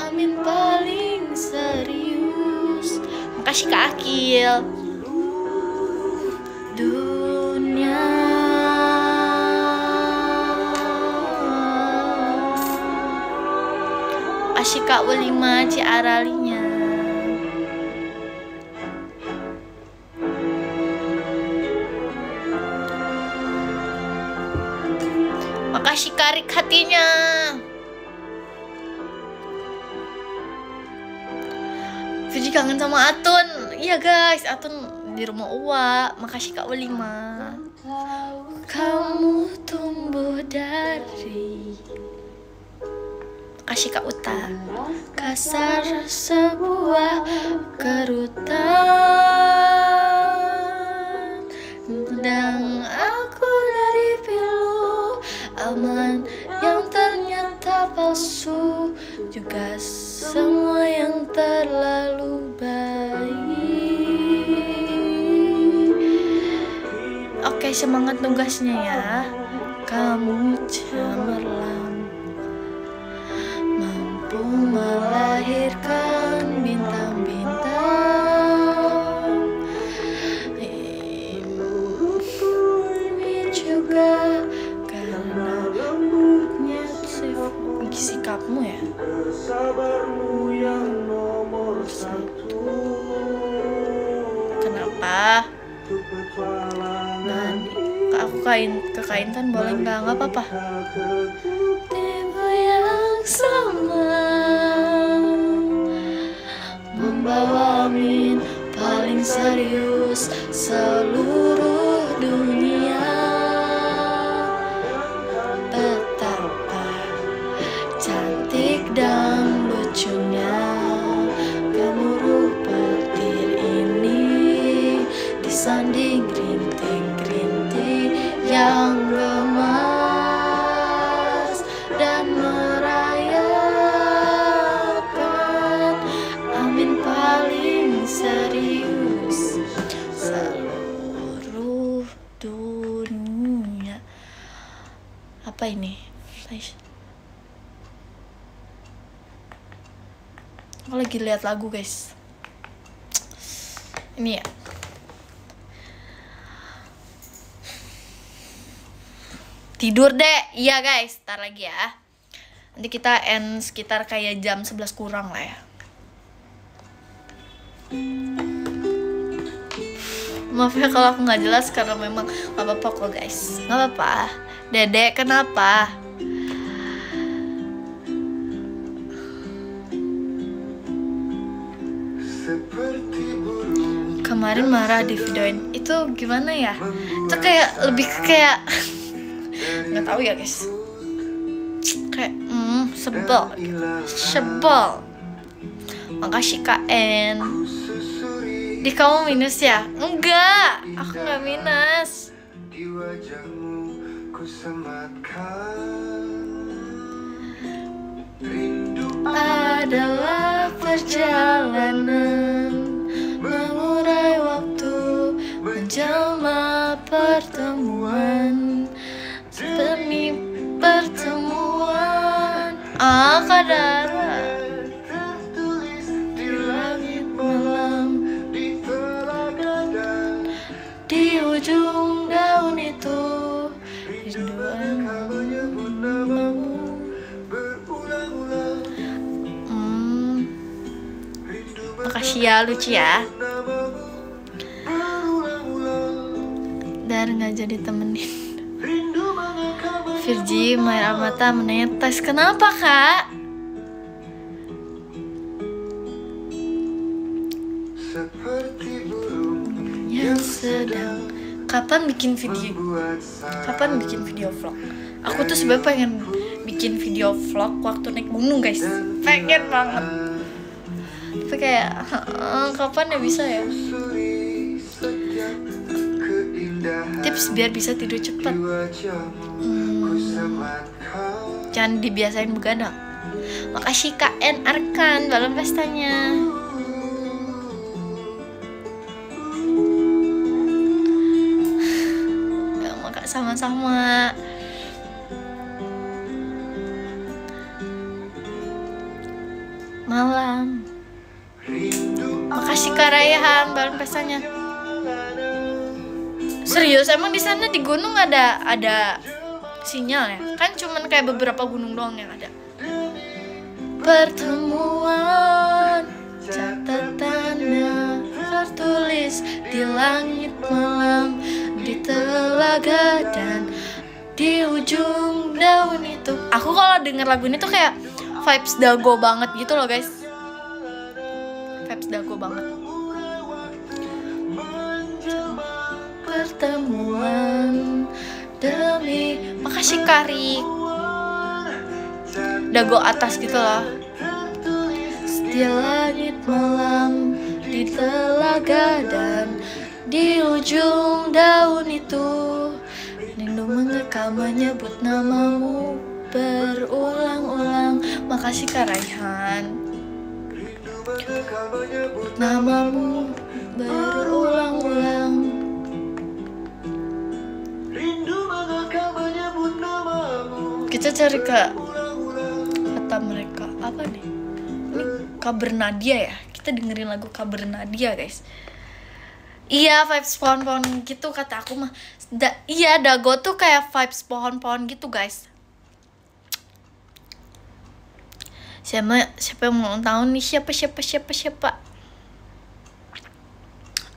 amin paling serius. Makasih Kak Akil. Dunia makasih Kak Ulima Ciaralinya. Makasih Karik hatinya. Viji kangen sama Atun. Iya guys, Atun di rumah Uwa. Makasih Kak Ulima. Kamu tumbuh dari, makasih Kak Uta. Kasar sebuah kerutan, dan aku dari pilu aman yang ternyata palsu, juga semua yang terlalu baik. Oke, semangat tugasnya ya. Kamu cemerlang, mampu melahirkan bintang-bintang. Ini juga karena lembutnya sikapmu ya. Sabarmu yang nomor satu. Kenapa? Dan aku kekaintan boleh nggak apa-apa. Tiba yang sama membawa amin paling serius seluruh dunia. Betapa cantik dan lucunya gemuruh petir ini disanding rintik-rintik yang gemas dan merayakan amin paling serius seluruh dunia. Apa ini? Aku lagi lihat lagu guys. Ini ya. Tidur deh. Iya guys, ntar lagi ya. Nanti kita end sekitar kayak jam 11 kurang lah ya. Maaf ya kalau aku nggak jelas karena memang nggak apa-apa kok guys. Nggak apa-apa. Dedek kenapa? Kemarin marah di videoin. Itu gimana ya? Itu kayak lebih kayak nggak tahu ya guys. Kayak sebel. Makasih KN. Di kamu minus ya? Enggak, aku nggak minus. adalah perjalanan mengurai waktu, menjelma pertemuan demi pertemuan. Kadara tertulis di langit malam, di ujung daun itu rinduan namamu. Makasih ya Luci ya. Dar nggak jadi temenin. Virgi Mair Amata menetes. Kenapa kak? Yang sedang. Kapan bikin video? Kapan bikin video vlog? Aku tuh sebenarnya pengen bikin video vlog waktu naik gunung guys. Pengen banget. Tapi kayak kapan ya bisa ya? Tips biar bisa tidur cepat. Jangan dibiasain begadang. Makasih KN Arkan balon pestanya. Ya, maka sama-sama. Malam. Makasih Kak Rayhan balon pestanya. Serius emang di sana di gunung ada sinyal ya? Kan cuman kayak beberapa gunung doang yang ada. Pertemuan catatannya tertulis di langit malam, di telaga dan di ujung daun itu. Aku kalau denger lagu ini tuh kayak vibes Dago banget gitu loh guys. Vibes Dago banget. Pertemuan demi. Makasih Kari. Dago atas gitu loh. Di langit malam, di telaga dan di ujung daun itu rindu mengekam menyebut namamu berulang-ulang. Makasih Kak Raihan. Namamu berulang-ulang. Kita cari kata mereka apa nih? Ini kabar Nadia ya. Kita dengerin lagu kabar Nadia guys. Iya vibes pohon-pohon gitu kata aku mah. Iya Dago tuh kayak vibes pohon-pohon gitu guys. Siapa yang mau ulang tahun nih? Siapa?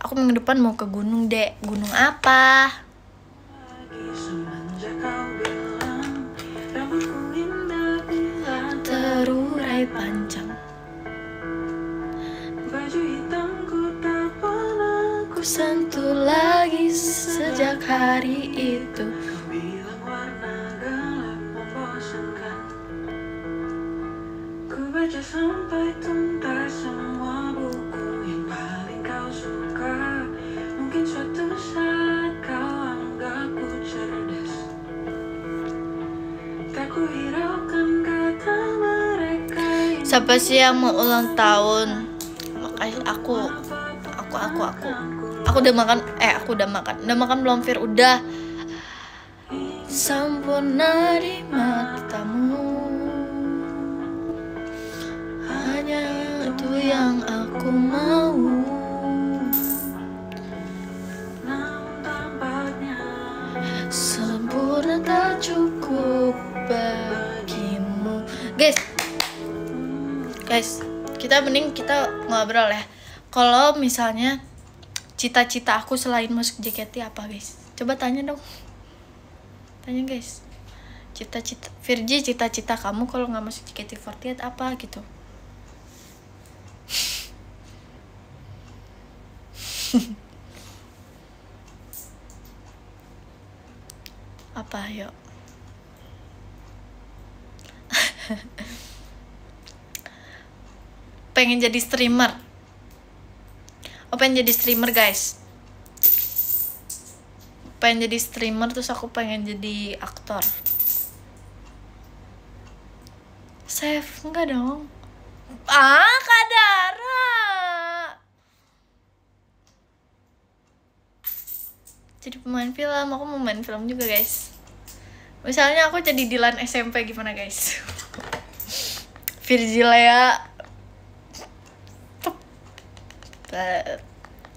Aku minggu depan mau ke gunung dek. Gunung apa? Terurai panjang. Baju hitamku tak pernah ku sentuh lagi sejak hari itu. Bilang warna gelap membosankan. Ku baca sampai tuntas semua buku yang paling kau suka. Mungkin suatu saat kau anggapku cerdas. Tak ku hiraukan kata mereka. Siapa sih yang mau ulang tahun? Makasih aku udah makan. Aku udah makan. Udah makan belum Fir? Udah. Sempurna di matamu. Hanya itu yang aku mau. Namun tampaknya sempurna tak cukup bagimu. Guys, kita mending kita ngobrol ya. Kalau misalnya cita-cita aku selain masuk JKT apa guys? Coba tanya dong. Tanya guys. Cita-cita Virgi, cita-cita kamu kalau nggak masuk JKT48 apa gitu? Apa yuk? Pengen jadi streamer. Pengen jadi streamer guys. Pengen jadi streamer terus aku pengen jadi aktor. Enggak dong. Kak Dara. Jadi pemain film, aku mau main film juga guys. Misalnya aku jadi Dilan SMP gimana guys? Virgilia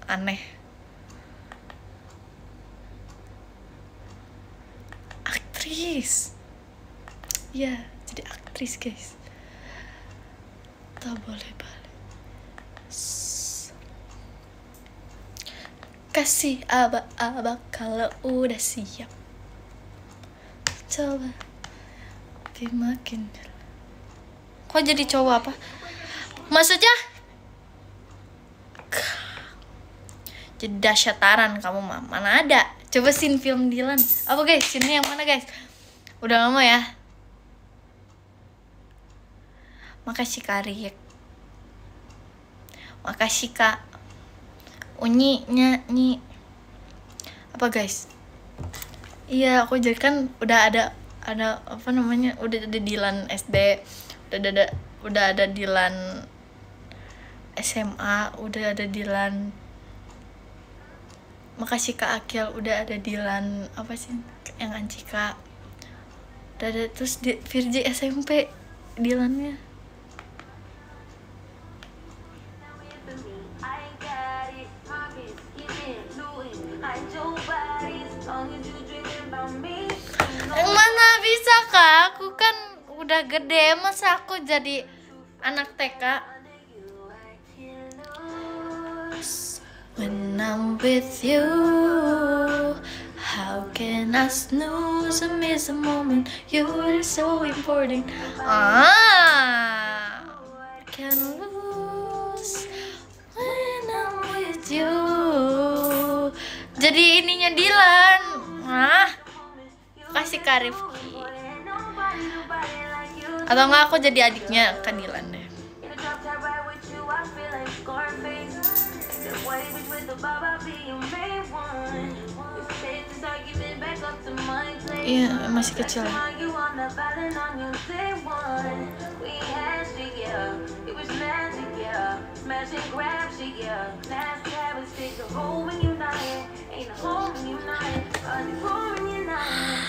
aneh. Aktris. Ya, jadi aktris guys. Tak boleh balik. Kasih abak kalau udah siap. Coba dimakin. Kok jadi cowok apa? Maksudnya? Jadi dasyataran kamu mah. Mana ada? Coba scene film Dilan. Apa guys? Scene yang mana guys? Udah lama ya. Makasih Kak Riek. Makasih Kak Unyi nyanyi. Apa guys? Iya, aku jadi kan udah ada apa namanya? Udah ada Dilan SD, udah ada Dilan SMA, udah ada Dilan. Makasih Kak Akil, udah ada Dilan apa sih yang Ancika. Udah ada terus di Virgi SMP Dilannya. Yang mana bisa Kak? Aku kan udah gede, masa aku jadi anak TK? When I'm with you, how can I snooze and miss a moment? You're so important. Can lose when I'm with you. Jadi ininya Dilan. Kasih Kak Rifki. Atau enggak aku jadi adiknya Kak Dilan deh. Iya, masih kecil.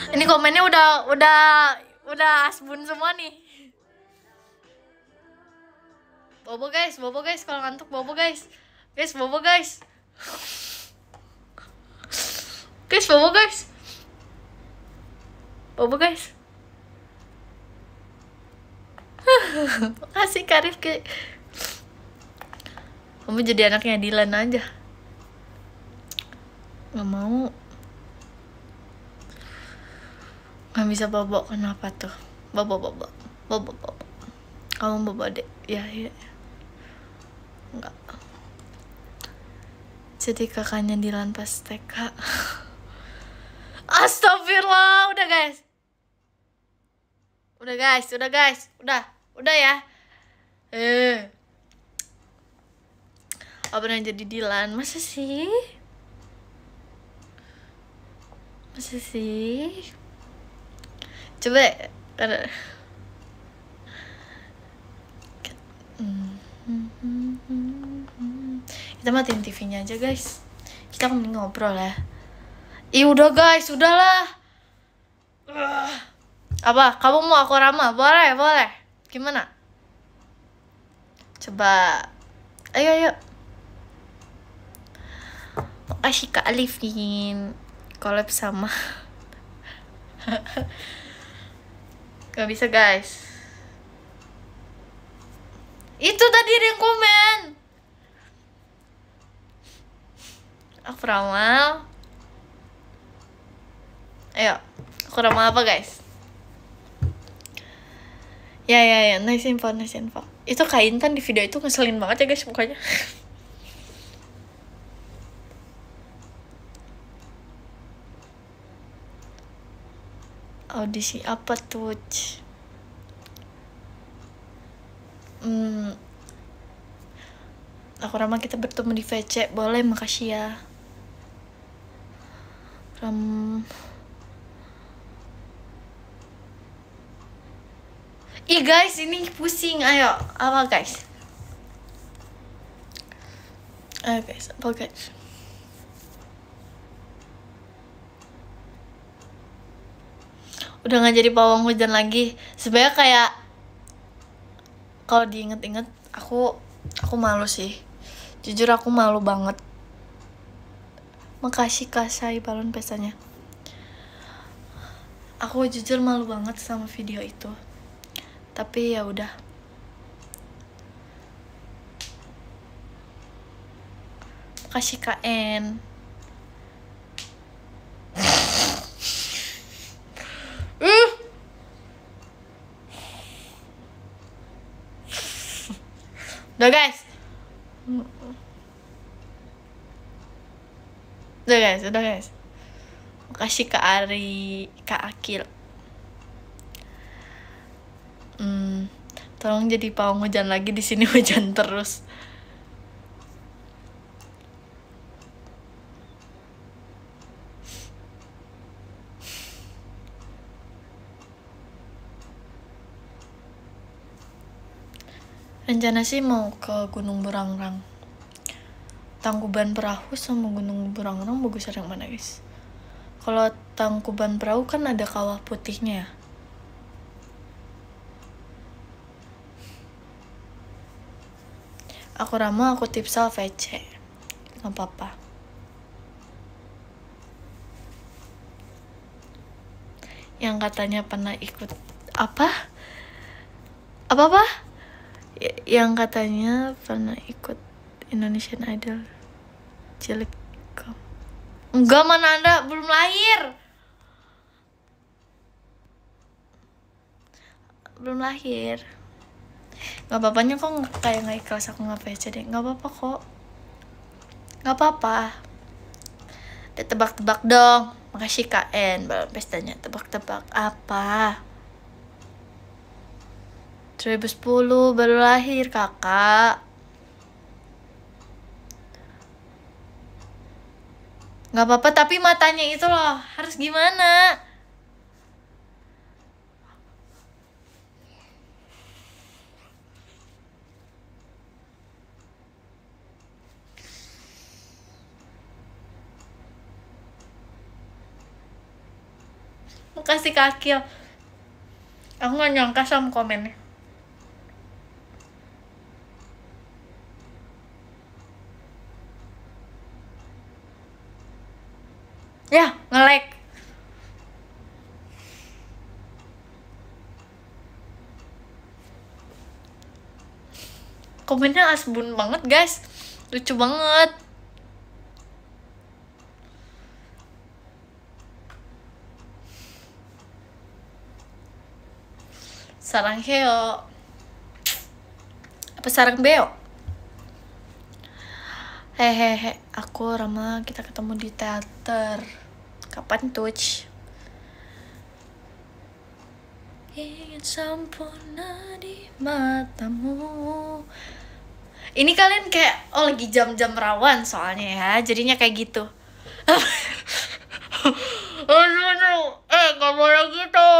Ini komennya udah asbun semua nih. Bobo guys, kalau ngantuk bobo guys. Bobo guys. Bobo guys. Bobo guys. Makasih Kak Rifki. Kamu jadi anaknya Dilan aja. Gak mau. Gak bisa bobo, kenapa tuh? Bobo. Kamu bobo deh. Ya. Enggak. Jadi kakaknya Dilan pas TK. Astagfirullah, udah guys. Udah ya. Apa pernah jadi Dilan? Masa sih? Coba ada. Kita matiin TV-nya aja guys. Kita mending ngobrol ya. Udah guys, udahlah. Apa? Kamu mau aku ramah? Boleh. Gimana? Coba. Ayo. Makasih Kak Alifin. Collab sama. Gak bisa guys. Itu tadi ada yang komen. Aku ramal. Ayo, aku ramal apa guys? Ya, nice info. Itu Kak Intan di video itu ngeselin banget ya guys mukanya. Audisi apa tuh? Aku Rama kita bertemu di VC. Boleh, makasih ya Ram. Ih guys, ini pusing. Ayo, apa guys? Ayo guys, apa guys? Udah nggak jadi pawang hujan lagi. Sebenarnya kayak kalau diinget-inget aku malu sih. Jujur aku malu banget. Makasih Kak Sai balon pestanya. Aku jujur malu banget sama video itu. Tapi ya udah. Makasih Kak N. Udah guys. Udah guys. Makasih Kak Ari, Kak Akil. Tolong jadi pawang hujan lagi, di sini hujan terus. Rencana sih mau ke Gunung Burangrang. Tangkuban Perahu sama Gunung Burangrang bagus yang mana guys? Kalau Tangkuban Perahu kan ada kawah putihnya. Aku Rama, aku Tipsal VC. Gak apa-apa. Yang katanya pernah ikut apa? Apa? Yang katanya pernah ikut Indonesian Idol cilik. Enggak, mana Anda belum lahir. Gak apa-apanya kok, kayak gak ikhlas aku nggak PC deh. Gak apa-apa kok. Gak apa-apa. Udah tebak-tebak dong. Makasih KN balon pestanya. Tebak-tebak apa? 2010 baru lahir kakak. Gak apa-apa, tapi matanya itu loh harus gimana? Makasih Kak Akil. Aku gak nyangka sama komennya. Ya, nge-like. Komennya asbun banget guys. Lucu banget. Sarang heo. Apa sarang beo? Hehehe, aku Rama, kita ketemu di teater. Kapan tuh? Ingin sempurna di matamu. Ini kalian kayak lagi jam-jam rawan soalnya ya, jadinya kayak gitu. Gak boleh gitu.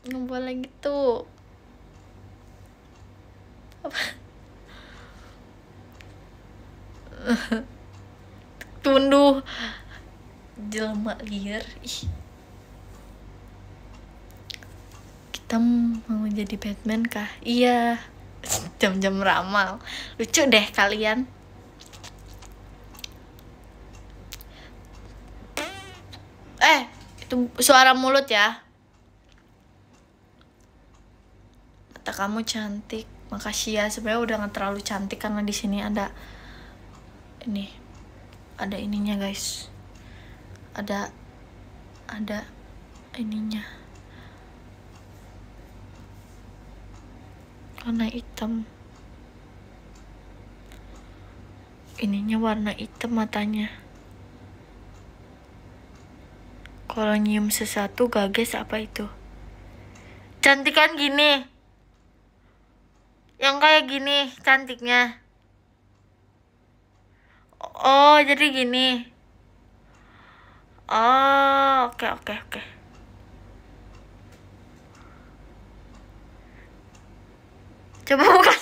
Gak boleh gitu. Apa? Tunduh jelma liar. Ih. Kita mau jadi Batman kah? Iya. Jam-jam ramal. Lucu deh kalian. Itu suara mulut ya. Kata kamu cantik. Makasih ya. Sebenarnya udah gak terlalu cantik karena di sini ada ini. Ada ininya, guys. Ada ininya. Warna hitam. Ininya warna hitam matanya. Kalau nyium sesuatu gages apa itu? Cantik kan gini? Yang kayak gini cantiknya. Oh, jadi gini. Oh, oke. Coba buka.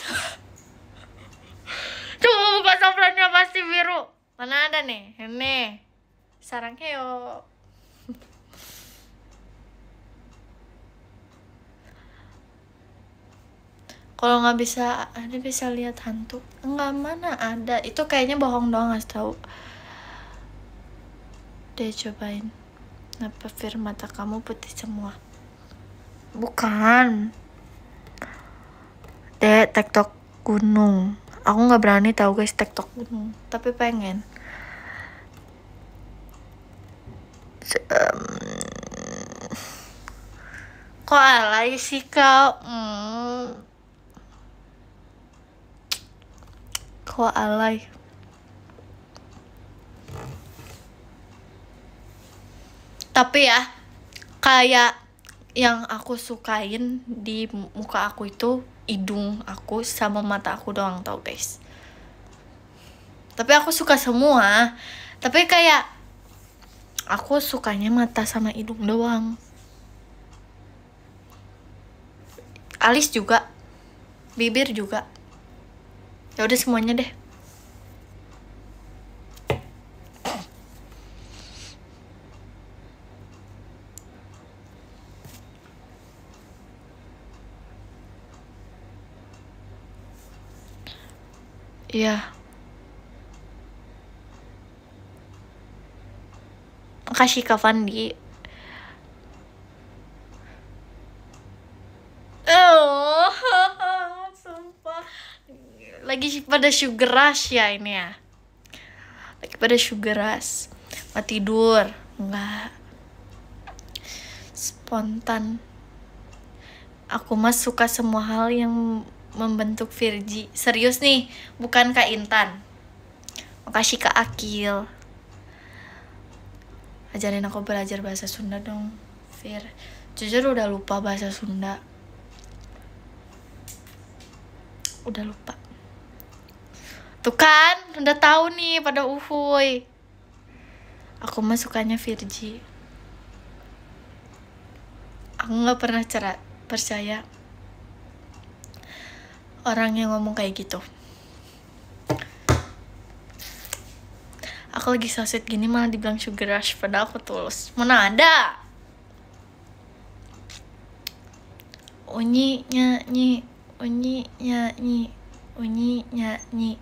Coba buka sampelnya pasti biru. Mana ada nih? Ini. Saranghayo. Kalau nggak bisa, ada bisa lihat hantu. Enggak, mana ada. Itu kayaknya bohong doang, nggak tahu. Deh cobain. Kenapa Fir mata kamu putih semua? Bukan. Deh, TikTok gunung. Aku nggak berani tahu guys TikTok gunung. Tapi pengen. Kok alay sih kau? Kok alay? Tapi ya, kayak yang aku sukain di muka aku itu hidung aku sama mata aku doang tau guys. Tapi aku suka semua. Tapi kayak aku sukanya mata sama hidung doang. Alis juga, bibir juga. Ya udah semuanya deh. Iya. Makasih Kak Fandi. Oh, sumpah. Lagi pada sugar rush ya ini ya. Lagi pada sugar rush. Nggak tidur. Nggak. Spontan. Aku mah suka semua hal yang membentuk Virgi. Serius nih, bukan Kak Intan. Makasih Kak Akil. Ajarin aku belajar bahasa Sunda dong, Vir. Jujur udah lupa bahasa Sunda. Udah lupa. Tuh kan, udah tahu nih pada uhuy. Aku mah sukanya Virgi. Aku nggak pernah percaya orang yang ngomong kayak gitu. Aku lagi so sweet gini malah dibilang sugar rush, padahal aku tulus. Mana ada? Unyi nyanyi, unyi nyanyi, unyi nyanyi.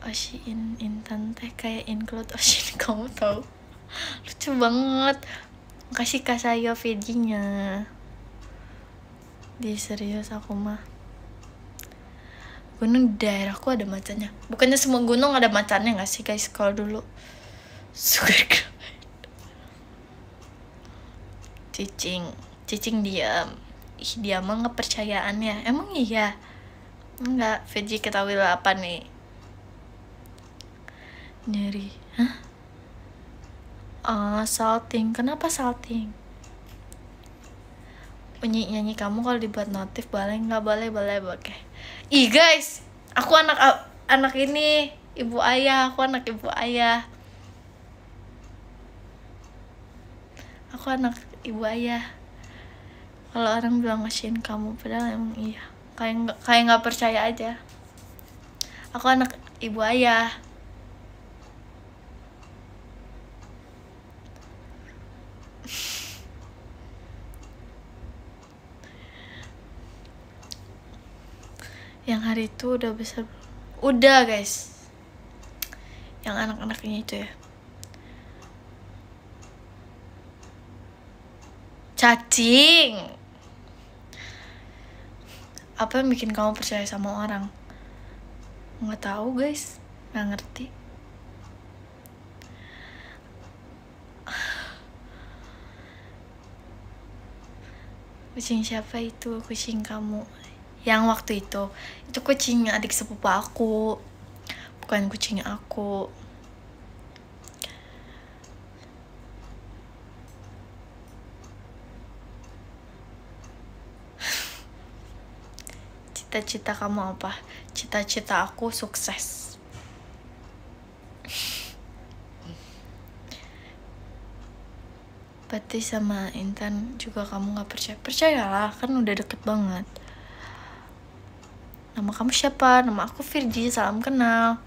Oshin Intan teh kayak include Oshin, kamu tahu? Lucu banget. Makasih Kak Sayo videonya. Di serius aku mah. Gunung di daerahku ada macannya. Bukannya semua gunung ada macannya nggak sih guys? Kalau dulu suka cicing diam. Ih, dia mah nggak percayaan ya. Emang iya? Enggak. Veggie ketahui apa nih? Nyeri. Hah? Oh, salting. Kenapa salting? Nyanyi kamu kalau dibuat notif boleh nggak? Boleh. Oke. Ih guys, aku anak ini ibu ayah. Aku anak ibu ayah. Aku anak ibu ayah. Kalau orang bilang ngasih kamu, padahal emang iya. Kayak nggak percaya aja. Aku anak ibu ayah. Yang hari itu udah besar. Udah guys. Yang anak-anaknya itu ya. Cacing. Apa yang bikin kamu percaya sama orang? Nggak tahu guys. Nggak ngerti. Kucing siapa itu? Kucing kamu. Yang waktu itu kucing adik sepupu aku, bukan kucing aku. Cita-cita kamu apa? Cita-cita aku sukses. Berarti sama Intan juga kamu gak percaya? Percayalah, kan udah deket banget. Nama kamu siapa? Nama aku Virgi, salam kenal.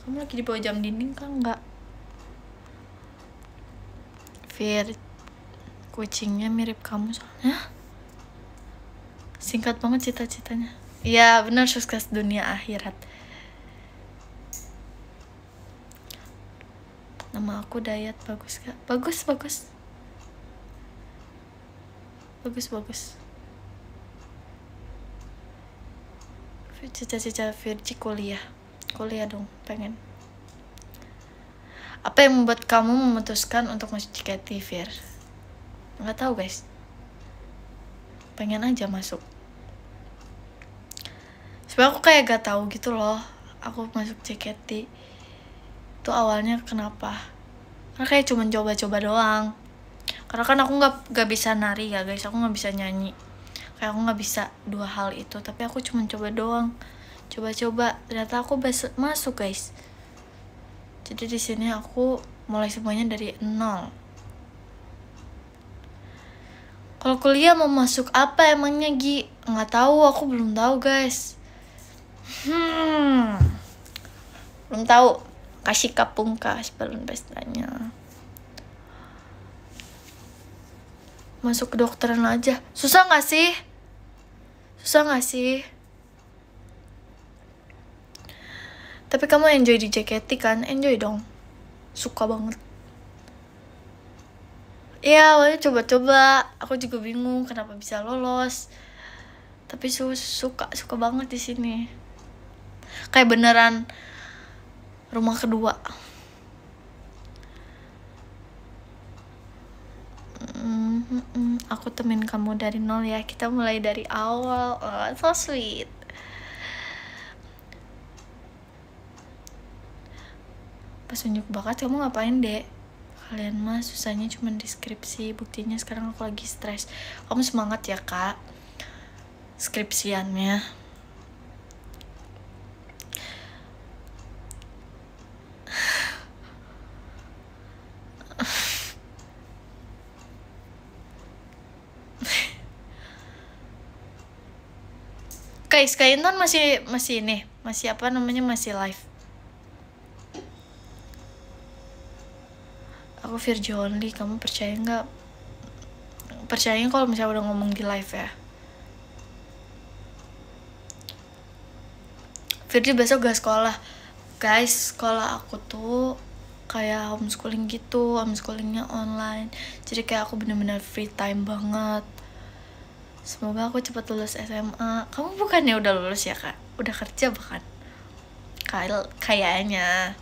Kamu lagi di bawah jam dinding kan? Enggak. Vir, kucingnya mirip kamu soalnya. Singkat banget cita-citanya. Iya benar, sukses dunia akhirat. Nama aku Dayat, bagus gak? Bagus. Cita-cita Virgi kuliah dong, pengen. Apa yang membuat kamu memutuskan untuk masuk JKT, Vir? Nggak tahu guys, pengen aja masuk. Sebenernya aku kayak gak tahu gitu loh aku masuk JKT itu awalnya kenapa. Karena kayak cuma coba-coba doang. Karena kan aku nggak bisa nari ya guys, aku nggak bisa nyanyi, kayak aku nggak bisa dua hal itu. Tapi aku cuma coba doang, coba-coba, ternyata aku masuk guys. Jadi di sini aku mulai semuanya dari nol. Kalau kuliah mau masuk apa emangnya Gi? Nggak tahu, aku belum tahu guys. Belum tahu. Kasih kapungkas balon pestanya. Masuk kedokteran aja. Susah nggak sih? Tapi kamu enjoy di JKT kan? Enjoy dong. Suka banget. Iya, awalnya coba-coba. Aku juga bingung kenapa bisa lolos. Tapi suka banget di sini. Kayak beneran rumah kedua. Aku temenin kamu dari nol ya. Kita mulai dari awal. Oh, so sweet. Pas unjuk bakat kamu ngapain, Dek? Kalian mah susahnya cuma deskripsi. Buktinya sekarang aku lagi stres. Kamu semangat ya, Kak, skripsiannya. Guys, Kak Intan masih ini, masih apa namanya, masih live. Aku Virgi only, kamu percaya nggak? Percaya kalau misalnya udah ngomong di live ya. Virgi besok gak sekolah. Guys, sekolah aku tuh kayak homeschooling gitu, homeschoolingnya online. Jadi kayak aku bener-bener free time banget. Semoga aku cepat lulus SMA. Kamu bukannya udah lulus ya, Kak? Udah kerja bahkan? Kayaknya.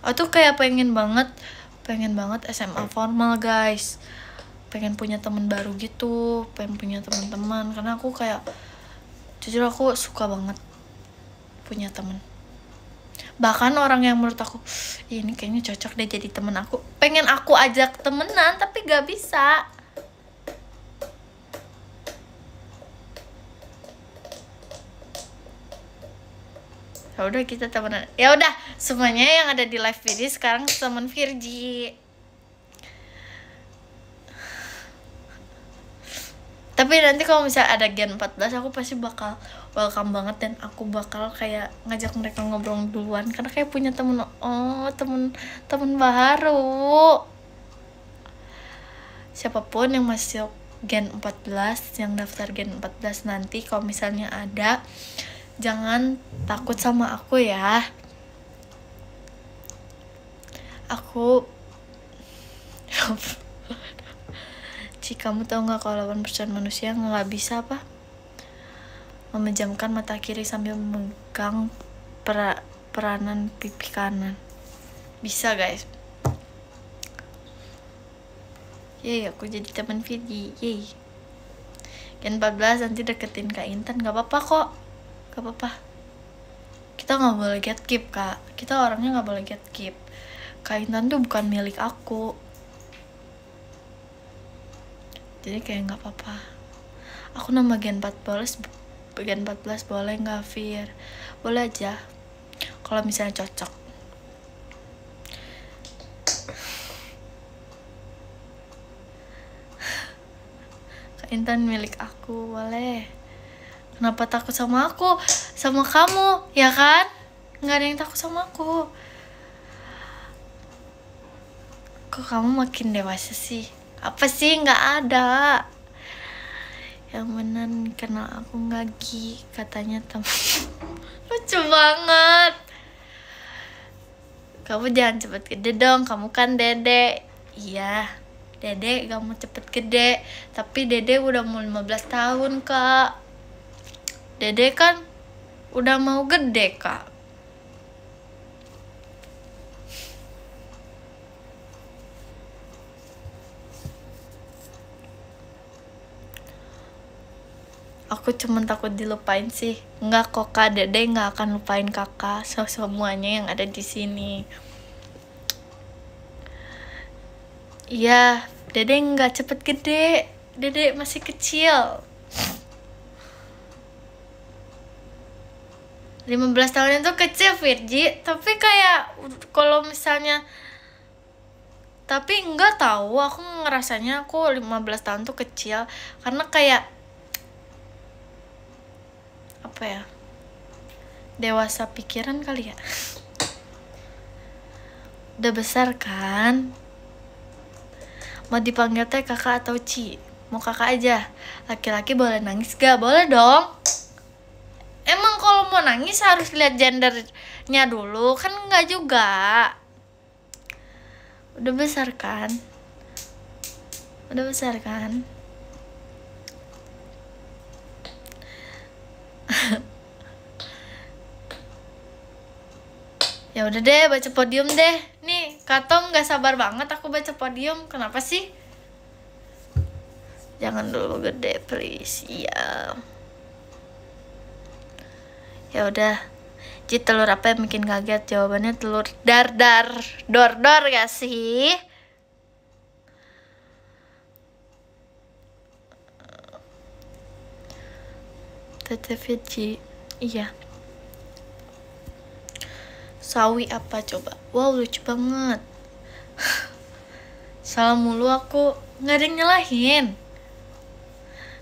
Aku tuh kayak pengen banget SMA formal, guys. Pengen punya teman baru gitu, pengen punya teman-teman. Karena aku kayak, jujur aku suka banget punya teman. Bahkan orang yang menurut aku ini kayaknya cocok deh jadi temen aku, pengen aku ajak temenan tapi gak bisa. Ya udah kita temenan. Ya udah, semuanya yang ada di live video sekarang temen Virgi. Tapi nanti kalau misalnya ada Gen 14 aku pasti bakal welcome banget, dan aku bakal kayak ngajak mereka ngobrol duluan karena kayak punya temen baru. Siapapun yang masuk Gen 14, yang daftar Gen 14 nanti, kalau misalnya ada, jangan takut sama aku ya. Aku kamu tahu nggak kalau 8% manusia nggak bisa apa? Memejamkan mata kiri sambil memegang peranan pipi kanan. Bisa guys. Yeay, aku jadi teman Virgi. Yeay. Gen 14 nanti deketin Kak Intan, nggak apa-apa kok. Nggak apa-apa. Kita nggak boleh gatekeep, Kak. Kita orangnya nggak boleh gatekeep. Kak Intan tuh bukan milik aku. Jadi kayak nggak apa-apa. Aku nama Gen 14 boleh nggak, Vir? Boleh aja kalau misalnya cocok. Intan milik aku, boleh. Kenapa takut sama aku? Sama kamu, ya kan? Nggak ada yang takut sama aku. Kok kamu makin dewasa sih? Apa sih? Nggak ada. Yang bener kenal aku nggak Gi, katanya temen. Lucu banget. Kamu jangan cepet gede dong, kamu kan dede. Iya, dede kamu cepet gede. Tapi dede udah mau 15 tahun, Kak. Dede kan udah mau gede, Kak. Aku cuma takut dilupain sih. Enggak kok, Kak. Dede nggak akan lupain kakak. Semuanya yang ada di sini. Iya, Dede nggak cepet gede. Dede masih kecil. 15 tahun itu kecil, Virgi. Tapi kayak kalau misalnya, tapi enggak tahu, aku ngerasanya aku 15 tahun tuh kecil karena kayak apa ya? Dewasa pikiran kali ya. Udah besar kan? Mau dipanggil teh kakak atau Ci? Mau kakak aja. Laki-laki boleh nangis gak? Boleh dong. Emang kalau mau nangis harus lihat gendernya dulu? Kan enggak juga. Udah besar kan? Udah besar kan? Ya udah deh, baca podium deh. Nih, Katom nggak sabar banget aku baca podium. Kenapa sih? Jangan dulu gede, please. Iya. Ya udah. Ji, telur apa yang bikin kaget? Jawabannya telur dar-dar. Dor-dor gak sih? TTV Ji. Iya. Sawi apa coba? Wow, lucu banget. Salah mulu aku. Nggak ada yang nyalahin.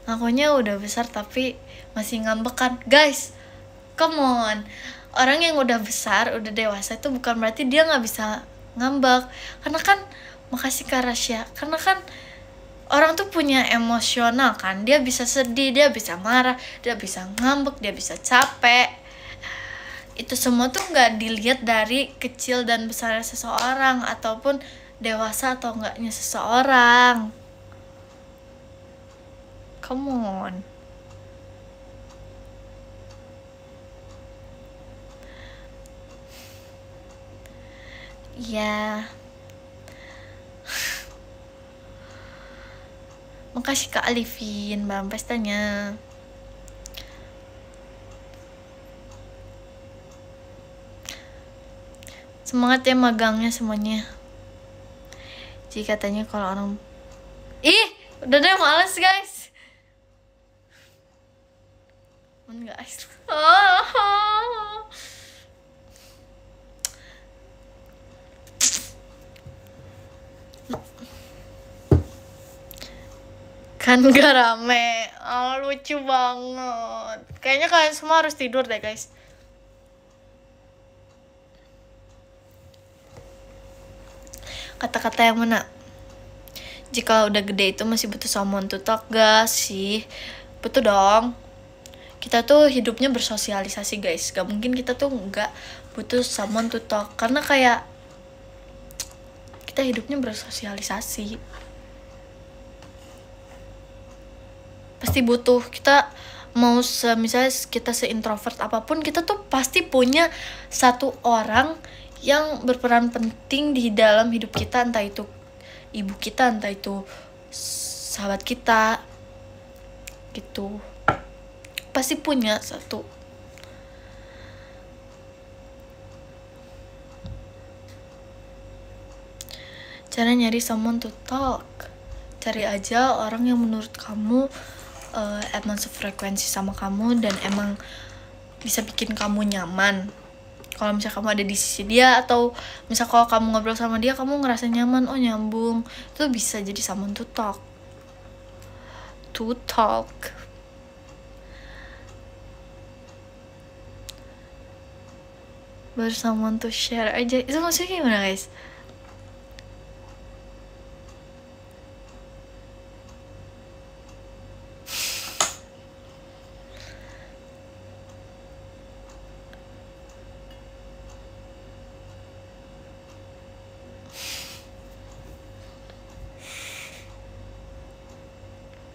Akunya udah besar tapi masih ngambek kan. Guys, come on. Orang yang udah besar, udah dewasa itu bukan berarti dia nggak bisa ngambek. Karena kan, makasih Kak Rasya. Karena kan orang tuh punya emosional kan. Dia bisa sedih, dia bisa marah, dia bisa ngambek, dia bisa capek. Itu semua tuh nggak dilihat dari kecil dan besarnya seseorang ataupun dewasa atau enggaknya seseorang. Come on. Ya. Makasih Kak Alivin, Bang pestanya. Semangat ya magangnya semuanya. Jadi katanya kalau orang udah deh males guys. Guys. Kan gak rame. Lucu banget. Kayaknya kalian semua harus tidur deh guys. Kata-kata yang mana? Jika udah gede itu masih butuh someone to talk gak sih? Betul dong. Kita tuh hidupnya bersosialisasi guys. Gak mungkin kita tuh gak butuh someone to talk. Karena kayak kita hidupnya bersosialisasi. Pasti butuh. Kita mau misalnya kita se-introvert apapun, kita tuh pasti punya satu orang yang berperan penting di dalam hidup kita, entah itu ibu kita, entah itu sahabat kita, gitu. Pasti punya satu. Cara nyari someone to talk, cari aja orang yang menurut kamu emang sefrekuensi sama kamu dan emang bisa bikin kamu nyaman. Kalau misalnya kamu ada di sisi dia, atau misalnya kalau kamu ngobrol sama dia kamu ngerasa nyaman, oh nyambung, itu bisa jadi someone to talk to talk. Baru someone to share aja. Itu maksudnya gimana guys?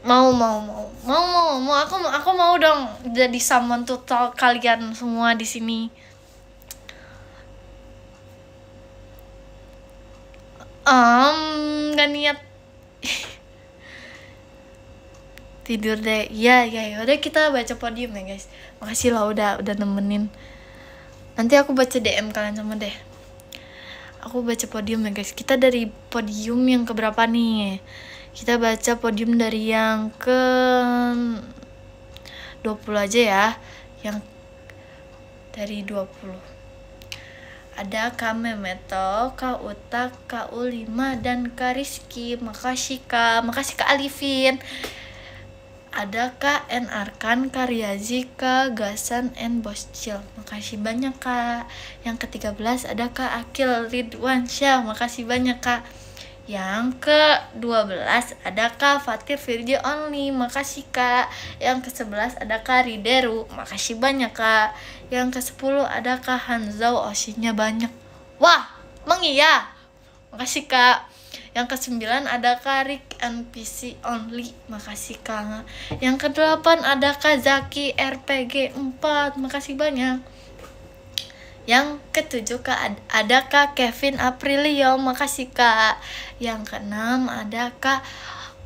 Mau aku mau dong jadi someone to talk kalian semua di sini. Gak niat. Tidur deh. Ya udah kita baca podium ya guys. Makasih lah udah nemenin. Nanti aku baca DM kalian sama deh. Aku baca podium ya guys. Kita dari podium yang keberapa nih? Kita baca podium dari yang ke 20 aja ya. Yang dari 20. Ada Kak Memeto, Kak Uta, Kak Ulima, dan Kak Rizky. Makasih Kak Alifin. Ada Kak N Arkan, Kak Riazi, Kak Gasan, and Boscil. Makasih banyak Kak. Yang ke-13 ada Kak Akil Ridwansyah. Makasih banyak Kak. Yang ke-12 ada Kak Fatir Virgi Only. Makasih Kak. Yang ke-11 ada Kak Rideru. Makasih banyak Kak. Yang ke-10 ada Kak Hanzau. Osinya banyak. Wah, emang iya? Makasih Kak. Yang ke-9 ada Kak Rick and PC Only. Makasih Kak. Yang ke-8 ada Kak Zaki RPG 4. Makasih banyak. Yang ke-7 ada Kak Kevin Aprilio. Makasih Kak. Yang ke-6 ada Kak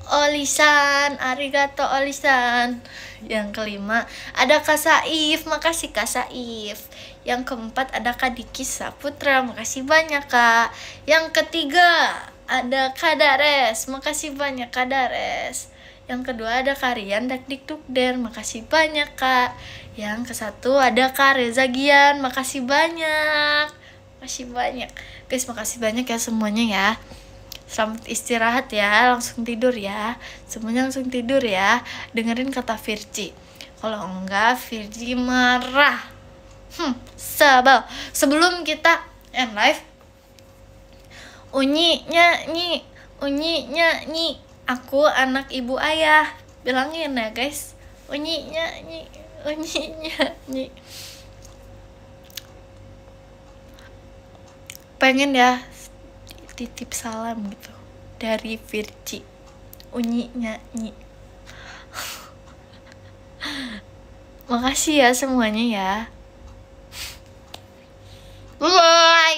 Olisan. Arigato Olisan. Yang ke-5 ada Kak Saif. Makasih Kak Saif. Yang ke-4 ada Kak Diki Saputra. Makasih banyak Kak. Yang ke-3 ada Kak Dares. Makasih banyak Kak Dares. Yang kedua ada Kak Rian Dakdikdukder. Makasih banyak Kak. Yang ke-1 ada Kak Reza Gian. Makasih banyak. Makasih banyak. Guys, makasih banyak ya semuanya ya. Selamat istirahat ya. Langsung tidur ya. Semuanya langsung tidur ya. Dengerin kata Virgi. Kalau enggak Virgi marah. Sebel. Sebelum kita end live, Unyi nyanyi. Aku anak ibu ayah. Bilangin ya guys. Unyi nyanyi. Pengen ya titip salam gitu dari Virgi. Unyi nyanyi. Makasih ya semuanya ya. Bye.